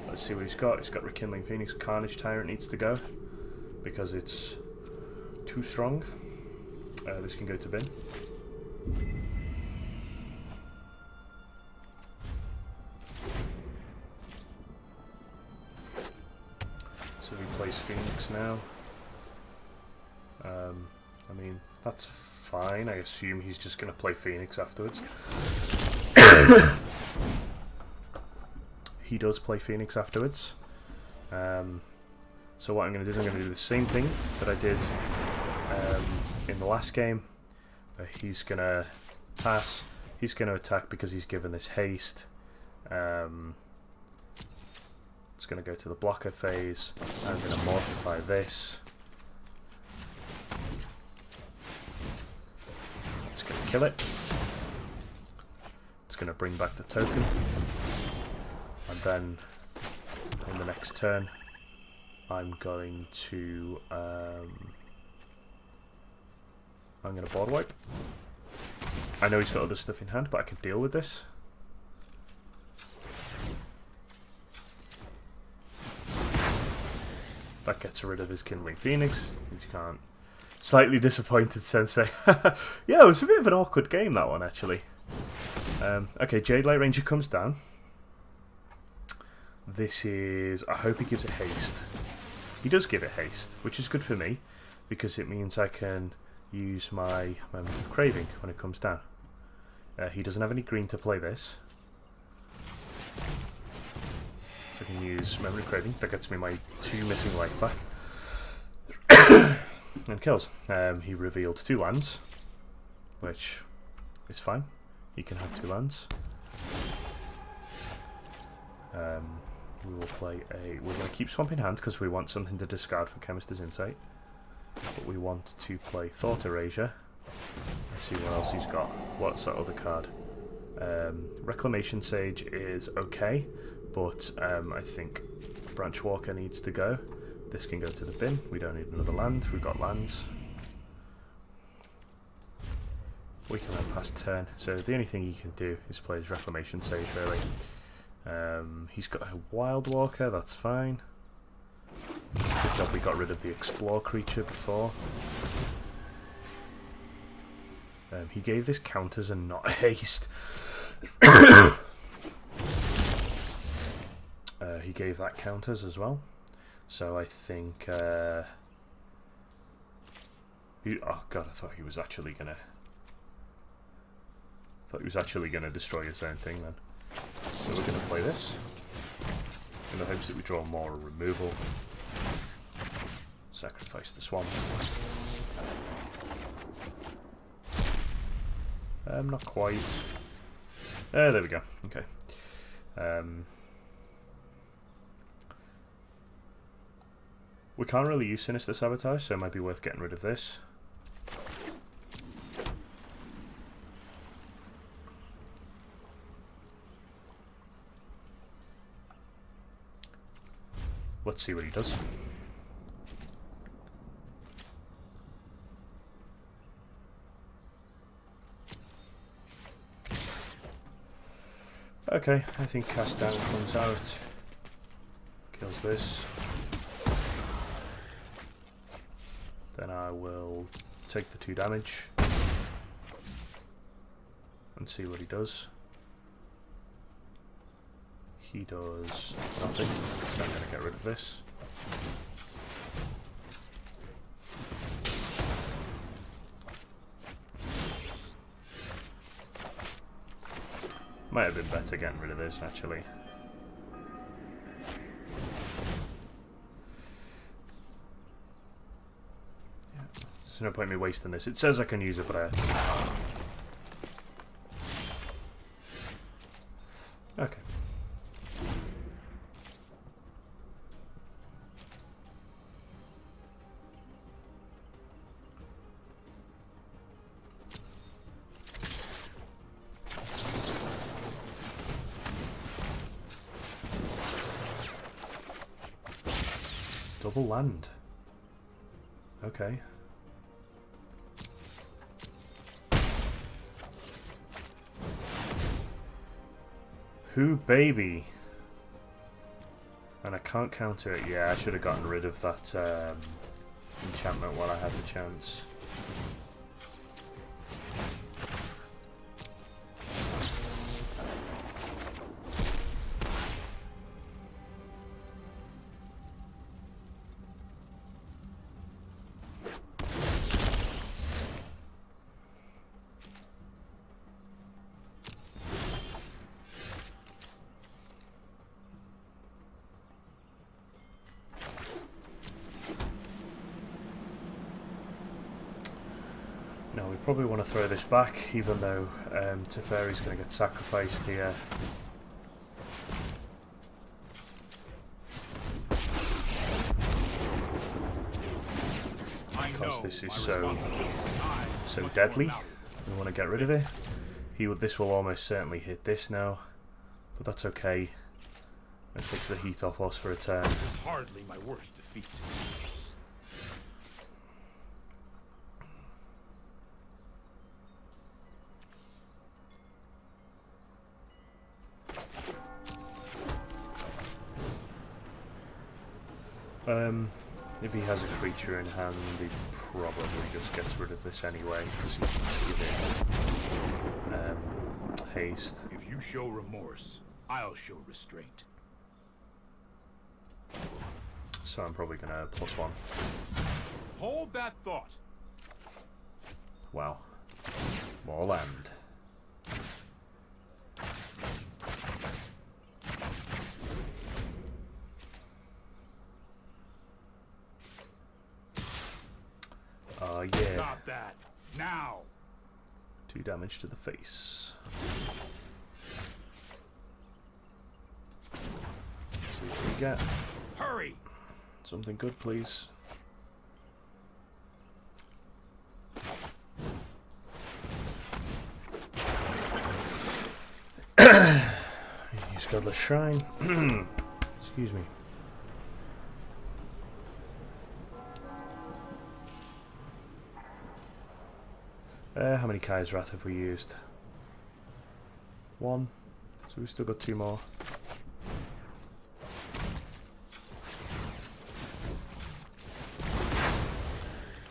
[SPEAKER 1] Let's see what he's got. He's got Rekindling Phoenix. Carnage Tyrant needs to go because it's too strong. This can go to bin. So he plays Phoenix now. I mean, that's fine. I assume he's just going to play Phoenix afterwards. He does play Phoenix afterwards. So what I'm going to do is I'm going to do the same thing that I did in the last game. He's going to pass. He's going to attack because he's given this haste. It's going to go to the blocker phase. I'm going to mortify this. It's going to kill it. It's going to bring back the token. And then in the next turn, I'm going to board wipe. I know he's got other stuff in hand, but I can deal with this. That gets rid of his Kindling Phoenix, because you can't. Slightly disappointed, Sensei. Yeah, it was a bit of an awkward game, that one, actually. Okay, Jade Light Ranger comes down. This is... I hope he gives it haste. He does give it haste, which is good for me, because it means I can use my Moment of Craving when it comes down. He doesn't have any green to play this. So I can use Memory Craving. That gets me my 2 missing life back. And kills. He revealed 2 lands, which is fine. He can have 2 lands. We will play a... We're going to keep Swamp in hand because we want something to discard for Chemist's Insight. But we want to play Thought Erasure. Let's see what else he's got. What's that other card? Reclamation Sage is okay, but I think Branch Walker needs to go. This can go to the bin. We don't need another land. We've got lands. We can then pass turn. So the only thing he can do is play his Reclamation Sage, really. He's got a Wild Walker. That's fine. Good job we got rid of the Explore creature before. He gave this counters and not haste. He gave that counters as well. So I think... oh god, I thought he was actually gonna... destroy his own thing then. So we're gonna play this. In the hopes that we draw more removal. Sacrifice the swamp. Not quite. There we go. Okay. We can't really use Sinister Sabotage, so it might be worth getting rid of this. Let's see what he does. Okay, I think Cast Down comes out. Kills this. Then I will take the 2 damage and see what he does. He does nothing, so I'm going to get rid of this. Might have been better getting rid of this, actually. Yeah, there's no point in me wasting this. It says I can use it, but I actually can't. Okay. Double land. Okay. Who baby? And I can't counter it. Yeah, I should have gotten rid of that enchantment while I had the chance. No, we probably want to throw this back, even though Teferi's going to get sacrificed here. Because this is so deadly, we want to get rid of it. This will almost certainly hit this now, but that's okay. It takes the heat off us for a turn.
[SPEAKER 2] This is hardly my worst defeat.
[SPEAKER 1] If he has a creature in hand, he probably just gets rid of this anyway, because he's giving haste.
[SPEAKER 2] If you show remorse, I'll show restraint.
[SPEAKER 1] So I'm probably going to +1.
[SPEAKER 2] Hold that thought.
[SPEAKER 1] Wow. More land. Oh yeah.
[SPEAKER 2] Stop that. Now.
[SPEAKER 1] 2 damage to the face. See what we get.
[SPEAKER 2] Hurry.
[SPEAKER 1] Something good, please. Use Godless Shrine. Excuse me. How many Kai's Wrath have we used? 1. So we've still got 2 more.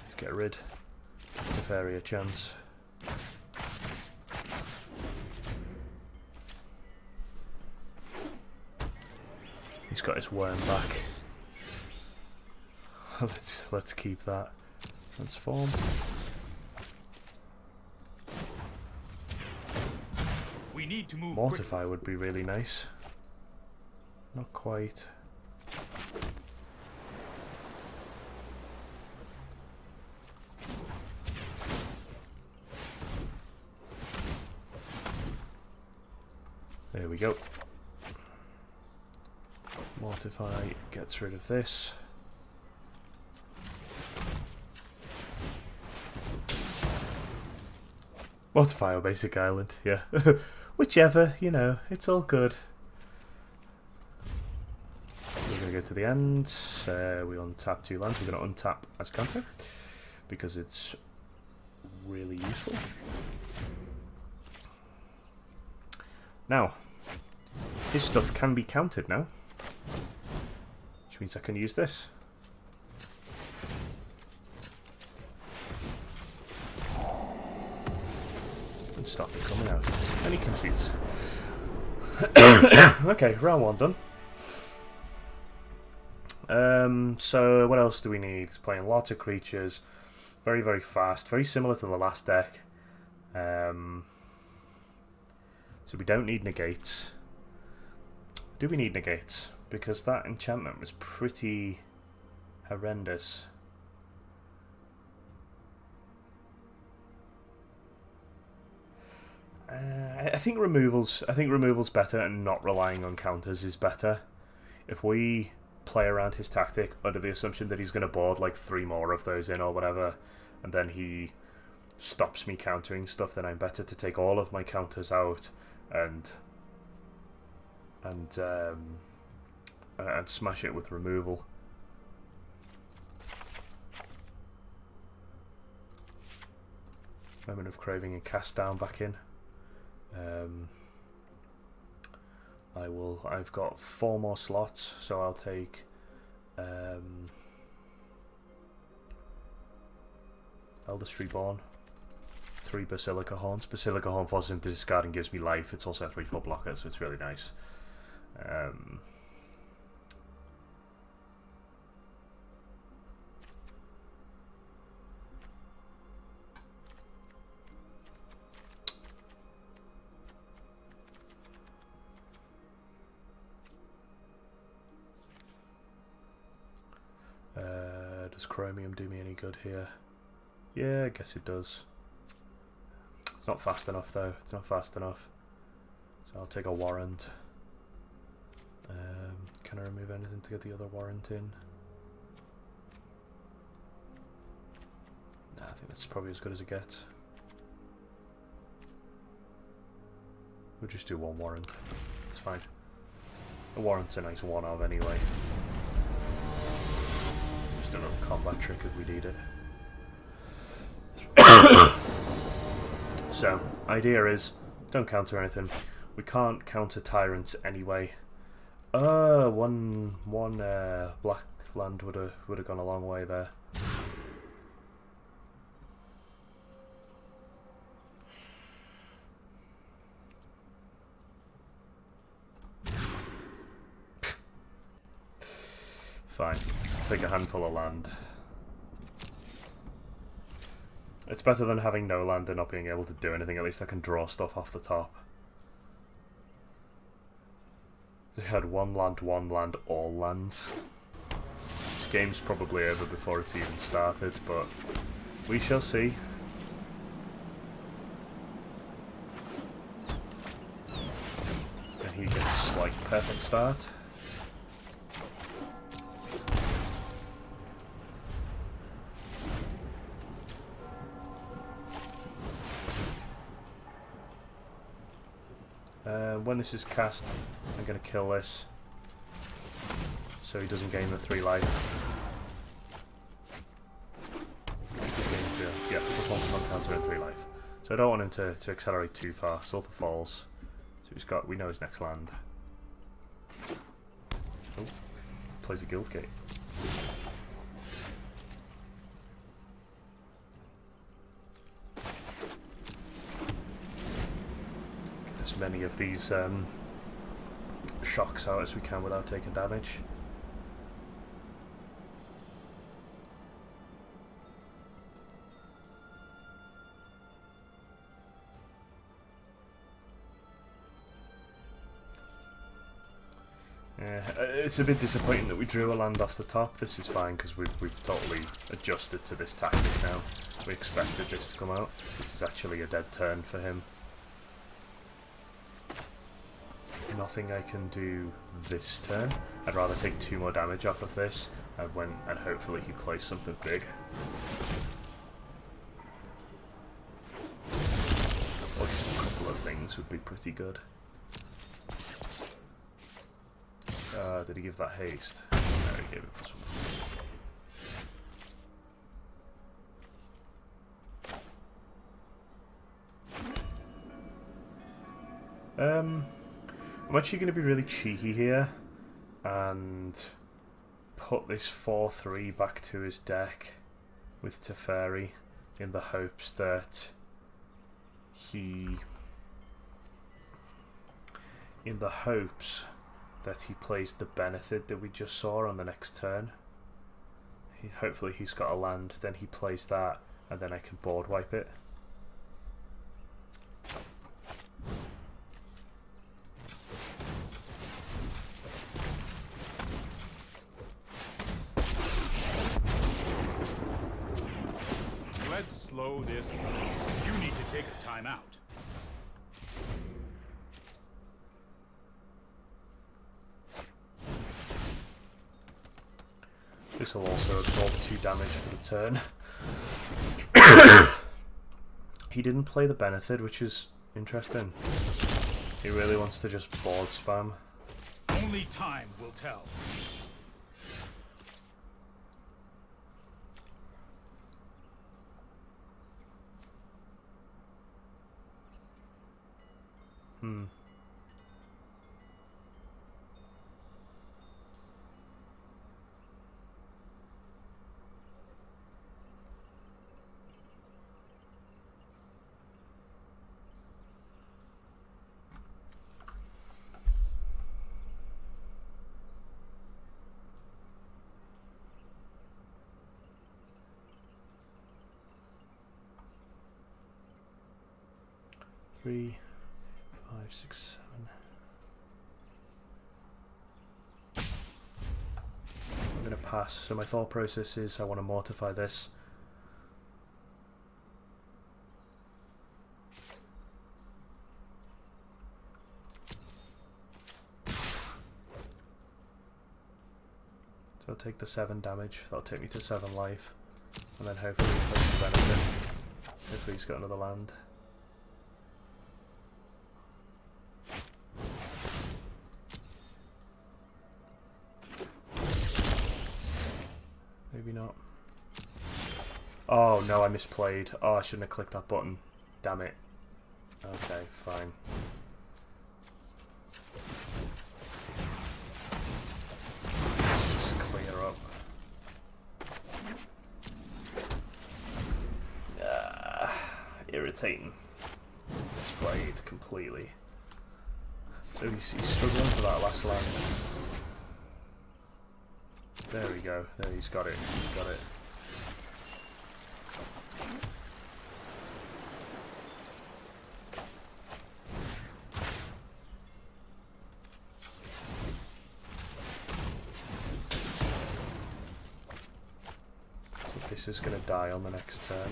[SPEAKER 1] Let's get rid of Teferi a chance. He's got his worm back. let's keep that. Transform.
[SPEAKER 2] We need to move
[SPEAKER 1] Mortify would be really nice. Not quite. There we go. Mortify gets rid of this. Mortify or Basic Island, yeah. Whichever, you know, it's all good. So we're going to go to the end. We untap 2 lands. We're going to untap as counter because it's really useful. Now, his stuff can be countered now, which means I can use this. And stop it coming out. And he concedes. Okay, round 1 done. So what else do we need? He's playing lots of creatures. Very, very fast. Very similar to the last deck. So we don't need negates. Do we need negates? Because that enchantment was pretty horrendous. I think removals better, and not relying on counters is better. If we play around his tactic under the assumption that he's going to board like 3 more of those in or whatever, and then he stops me countering stuff, then I'm better to take all of my counters out and smash it with removal. Moment of Craving and Cast Down back in. I've got 4 more slots, so I'll take Eldest Reborn, 3 Basilica Horns. Basilica Horn forces him to discard and gives me life. It's also a 3/4 blocker, so it's really nice. Does Chromium do me any good here? Yeah, I guess it does. It's not fast enough though. It's not fast enough. So I'll take a Warrant. Can I remove anything to get the other Warrant in? Nah, I think that's probably as good as it gets. We'll just do 1 Warrant. It's fine. A Warrant's a nice 1 of anyway. Just another combat trick if we need it. So, idea is, don't counter anything. We can't counter Tyrants anyway. One black Land would have gone a long way there. Fine, let's take a handful of land. It's better than having no land and not being able to do anything. At least I can draw stuff off the top. We had one land, all lands. This game's probably over before it's even started, but we shall see. And he gets, like, perfect start. When this is cast, I'm going to kill this, so he doesn't gain the 3 life. Yeah, plus 1 on counter and 3 life. So I don't want him to accelerate too far. Sulphur falls. So we know his next land. Oh, plays a guild gate. As many of these shocks out as we can without taking damage. It's a bit disappointing that we drew a land off the top. This is fine because we've totally adjusted to this tactic now. We expected this to come out. This is actually a dead turn for him. Nothing I can do this turn. I'd rather take 2 more damage off of this and hopefully he plays something big. Or just a couple of things would be pretty good. Did he give that haste? No, he gave it plus 1. I'm actually going to be really cheeky here and put this 4-3 back to his deck with Teferi in the hopes that he plays the benefit that we just saw on the next turn. Hopefully he's got a land, then he plays that, and then I can board wipe it.
[SPEAKER 2] Let's slow this down. You need to take a time out.
[SPEAKER 1] This will also absorb 2 damage for the turn. He didn't play the benefit, which is interesting. He really wants to just board spam.
[SPEAKER 2] Only time will tell.
[SPEAKER 1] Three, 5, 6, 7. I'm going to pass. So my thought process is I want to mortify this. So I'll take the 7 damage. That'll take me to 7 life. And then hopefully he plays the benefit. Hopefully he's got another land. Maybe not. Oh no, I misplayed. Oh, I shouldn't have clicked that button. Damn it. Okay, fine. Let's just clear up. irritating. Displayed completely. So he's struggling for that last land. There we go. There, he's got it. He's got it. So this is going to die on the next turn.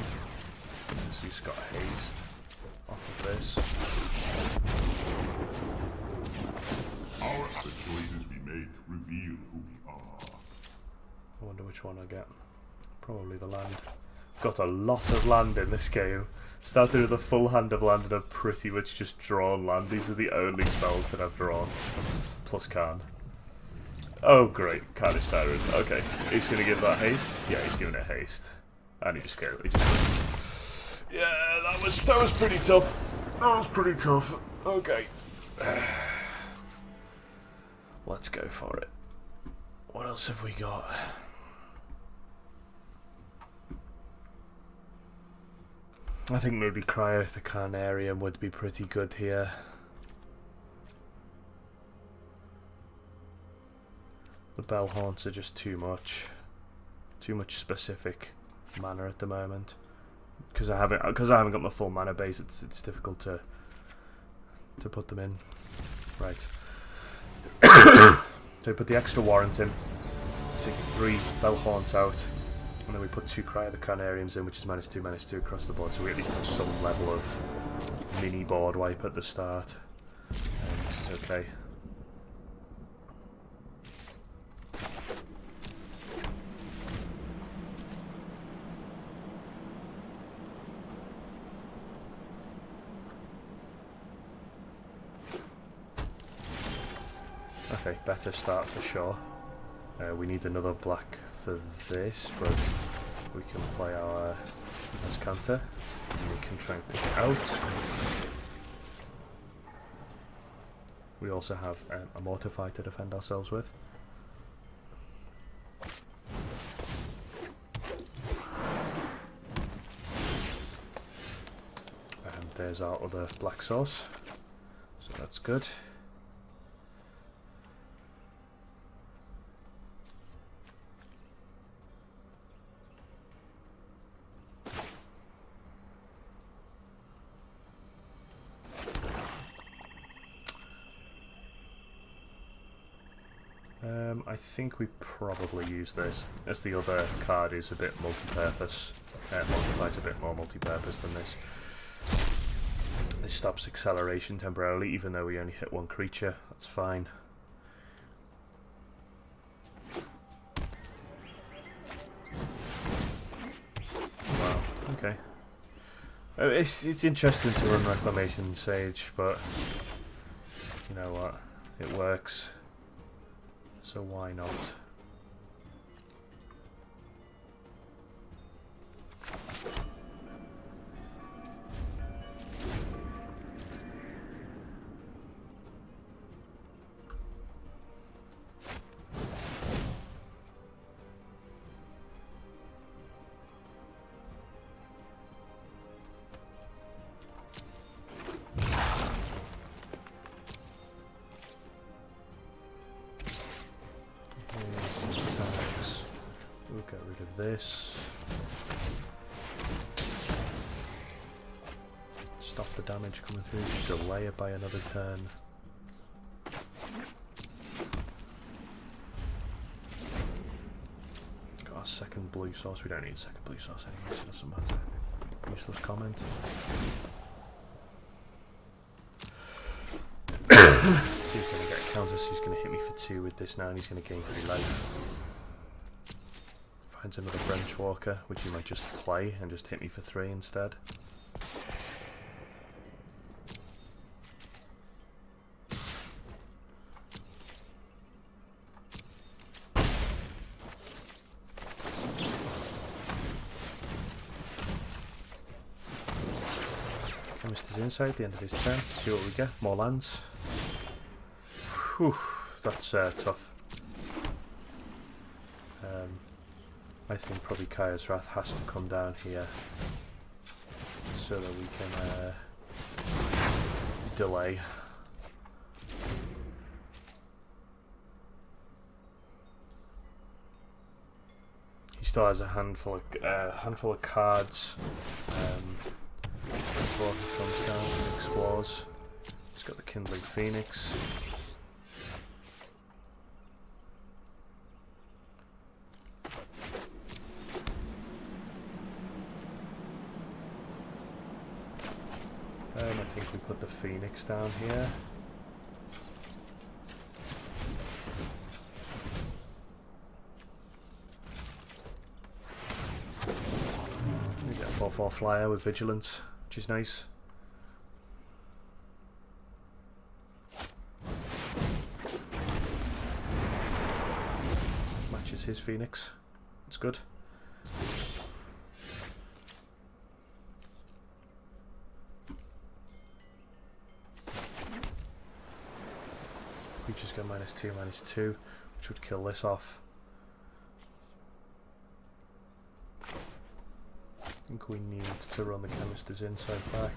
[SPEAKER 1] So he's got haste off of this.
[SPEAKER 4] The choices we make reveal who we are.
[SPEAKER 1] I wonder which one I get. Probably the land. Got a lot of land in this game. Started with a full hand of land and I've pretty much just drawn land. These are the only spells that I've drawn. Plus Khan. Oh great, Khan is Tyrant. Okay, he's going to give that haste? Yeah, he's giving it haste. And he just wins. Yeah, that was pretty tough. That was pretty tough. Okay. Let's go for it. What else have we got? I think maybe Cryo the Carnarium would be pretty good here. The Bell Haunts are just too much specific mana at the moment. Because I haven't got my full mana base. It's difficult to put them in. Right. So we put the extra warrant in, take 3 Bell Haunts out, and then we put 2 Cry of the Carnariums in, which is -2/-2 across the board, so we at least have some level of mini board wipe at the start. And this is okay. Okay, better start for sure. We need another black for this, but we can play our as counter and we can try and pick it out. We also have a Mortify to defend ourselves with. And there's our other black source, so that's good. I think we probably use this, as the other card is a bit multi-purpose. Multiplies a bit more multi-purpose than this. This stops acceleration temporarily, even though we only hit 1 creature. That's fine. Wow. Okay. It's interesting to run Reclamation Sage, but you know what? It works. So why not? We'll get rid of this. Stop the damage coming through, delay it by another turn. Got our second blue source. We don't need a second blue source anyway, so it doesn't matter. Useless comment. He's going to get a counter, so he's going to hit me for 2 with this now, and he's going to gain 3 life. Finds another Branch Walker, which he might just play and just hit me for 3 instead. Chemist is inside the end of his turn. See what we get. More lands. Whew, that's tough. I think probably Kaya's Wrath has to come down here. so that we can delay. He still has a handful of cards before he comes down and explores. He's got the Kindling Phoenix. I think we put the Phoenix down here. We get a 4/4 flyer with Vigilance, which is nice. Matches his Phoenix. It's good. We just get -2/-2, which would kill this off. I think we need to run the Chemist's Insight back.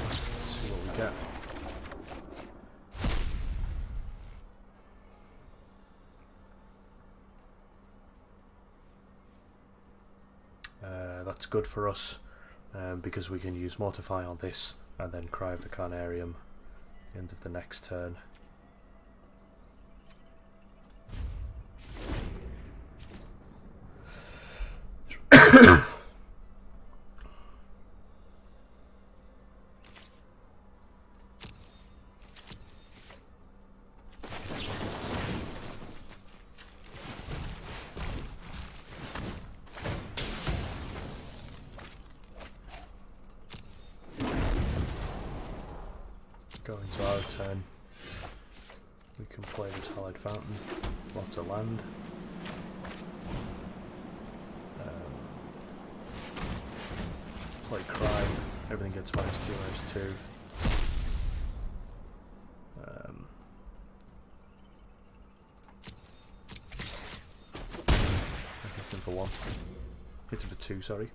[SPEAKER 1] Let's see what we get. That's good for us because we can use Mortify on this and then Cry of the Carnarium end of the next turn. Go into our turn. We can play this Hallowed Fountain, lots of land. Play Cry, everything gets -2/-2. That hits him for 1. Hits him for 2, sorry.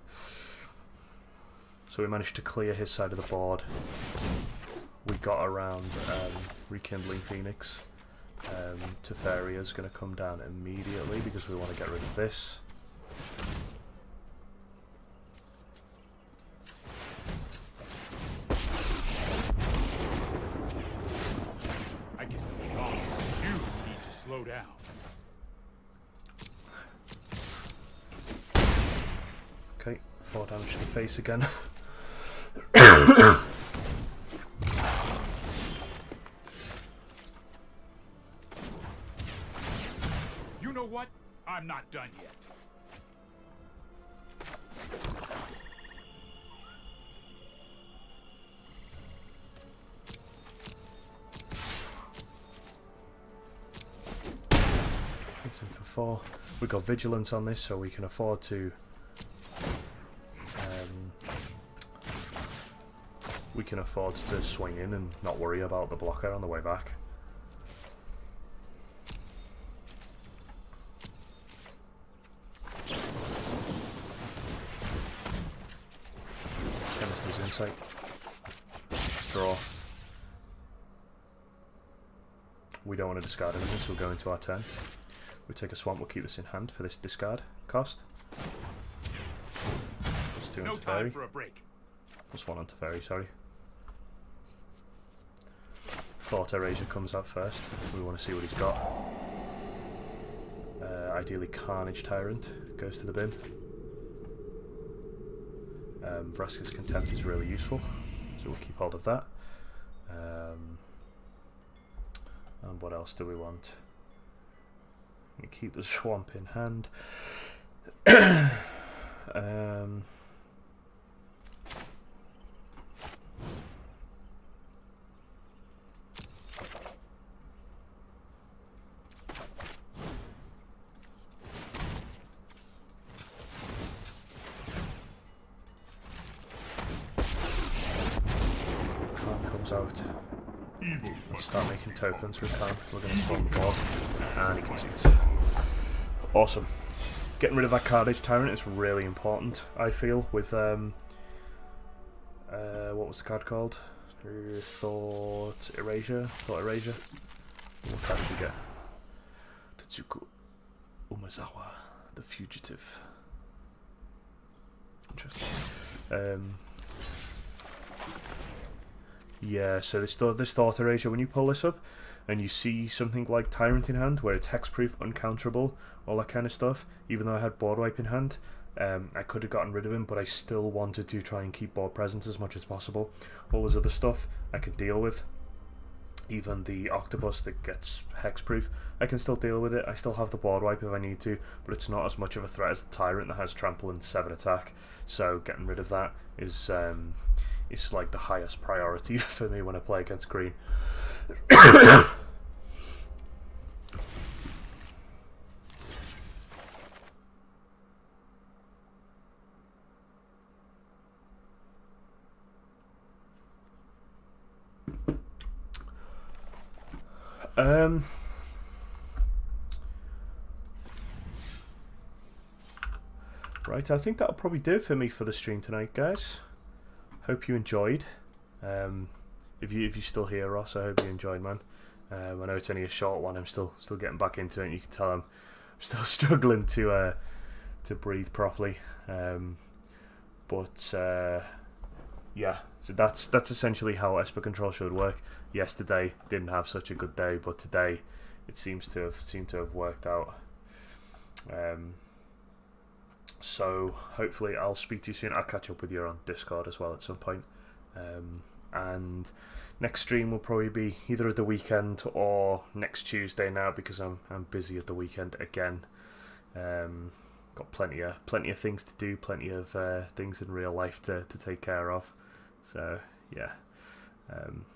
[SPEAKER 1] So we managed to clear his side of the board. We got around Rekindling Phoenix. Teferia's going to come down immediately because we want to get rid of this.
[SPEAKER 2] I get the wrong. You need to slow down.
[SPEAKER 1] Okay, 4 damage to the face again.
[SPEAKER 2] You know what? I'm not done yet.
[SPEAKER 1] Hits him for 4. We've got Vigilance on this, so we can afford to swing in and not worry about the blocker on the way back. Chemist's Insight. Draw. We don't want to discard anything, so we'll go into our turn. We take a swamp, we'll keep this in hand for this discard cost. +2 on
[SPEAKER 2] No
[SPEAKER 1] Teferi.
[SPEAKER 2] time for a break.
[SPEAKER 1] +1 on Teferi, sorry. Thought Erasure comes out first. We want to see what he's got. Ideally Carnage Tyrant goes to the bin. Vraska's Contempt is really useful, so we'll keep hold of that. And what else do we want? We keep the swamp in hand. Out.
[SPEAKER 4] Evil
[SPEAKER 1] Let's start making tokens, we can. We're going to storm the board, and he can suit. Awesome. Getting rid of that Card Age Tyrant is really important, I feel, with what was the card called? Thought Erasure? Thought Erasure? What card did we get? Tetsuko Umazawa, the Fugitive. Interesting. Yeah, so this Thought Erasure, when you pull this up and you see something like Tyrant in hand, where it's hexproof, uncounterable, all that kind of stuff, even though I had board wipe in hand, I could have gotten rid of him, but I still wanted to try and keep board presence as much as possible. All this other stuff I can deal with. Even the octopus that gets hexproof, I can still deal with it. I still have the board wipe if I need to, but it's not as much of a threat as the Tyrant that has trample and 7 attack. So getting rid of that is like the highest priority for me when I play against green. Right, I think that'll probably do it for me for the stream tonight, guys. Hope you enjoyed. If you're still here, Ross, I hope you enjoyed, man. I know it's only a short one. I'm still getting back into it. And you can tell I'm still struggling to breathe properly. Yeah, so that's essentially how Esper Control should work. Yesterday didn't have such a good day, but today it seemed to have worked out. So hopefully I'll speak to you soon. I'll catch up with you on Discord as well at some point. And next stream will probably be either at the weekend or next Tuesday now, because I'm busy at the weekend again. Got plenty of things to do, plenty of things in real life to take care of. So yeah.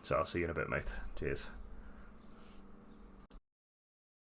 [SPEAKER 1] So I'll see you in a bit, mate. Cheers.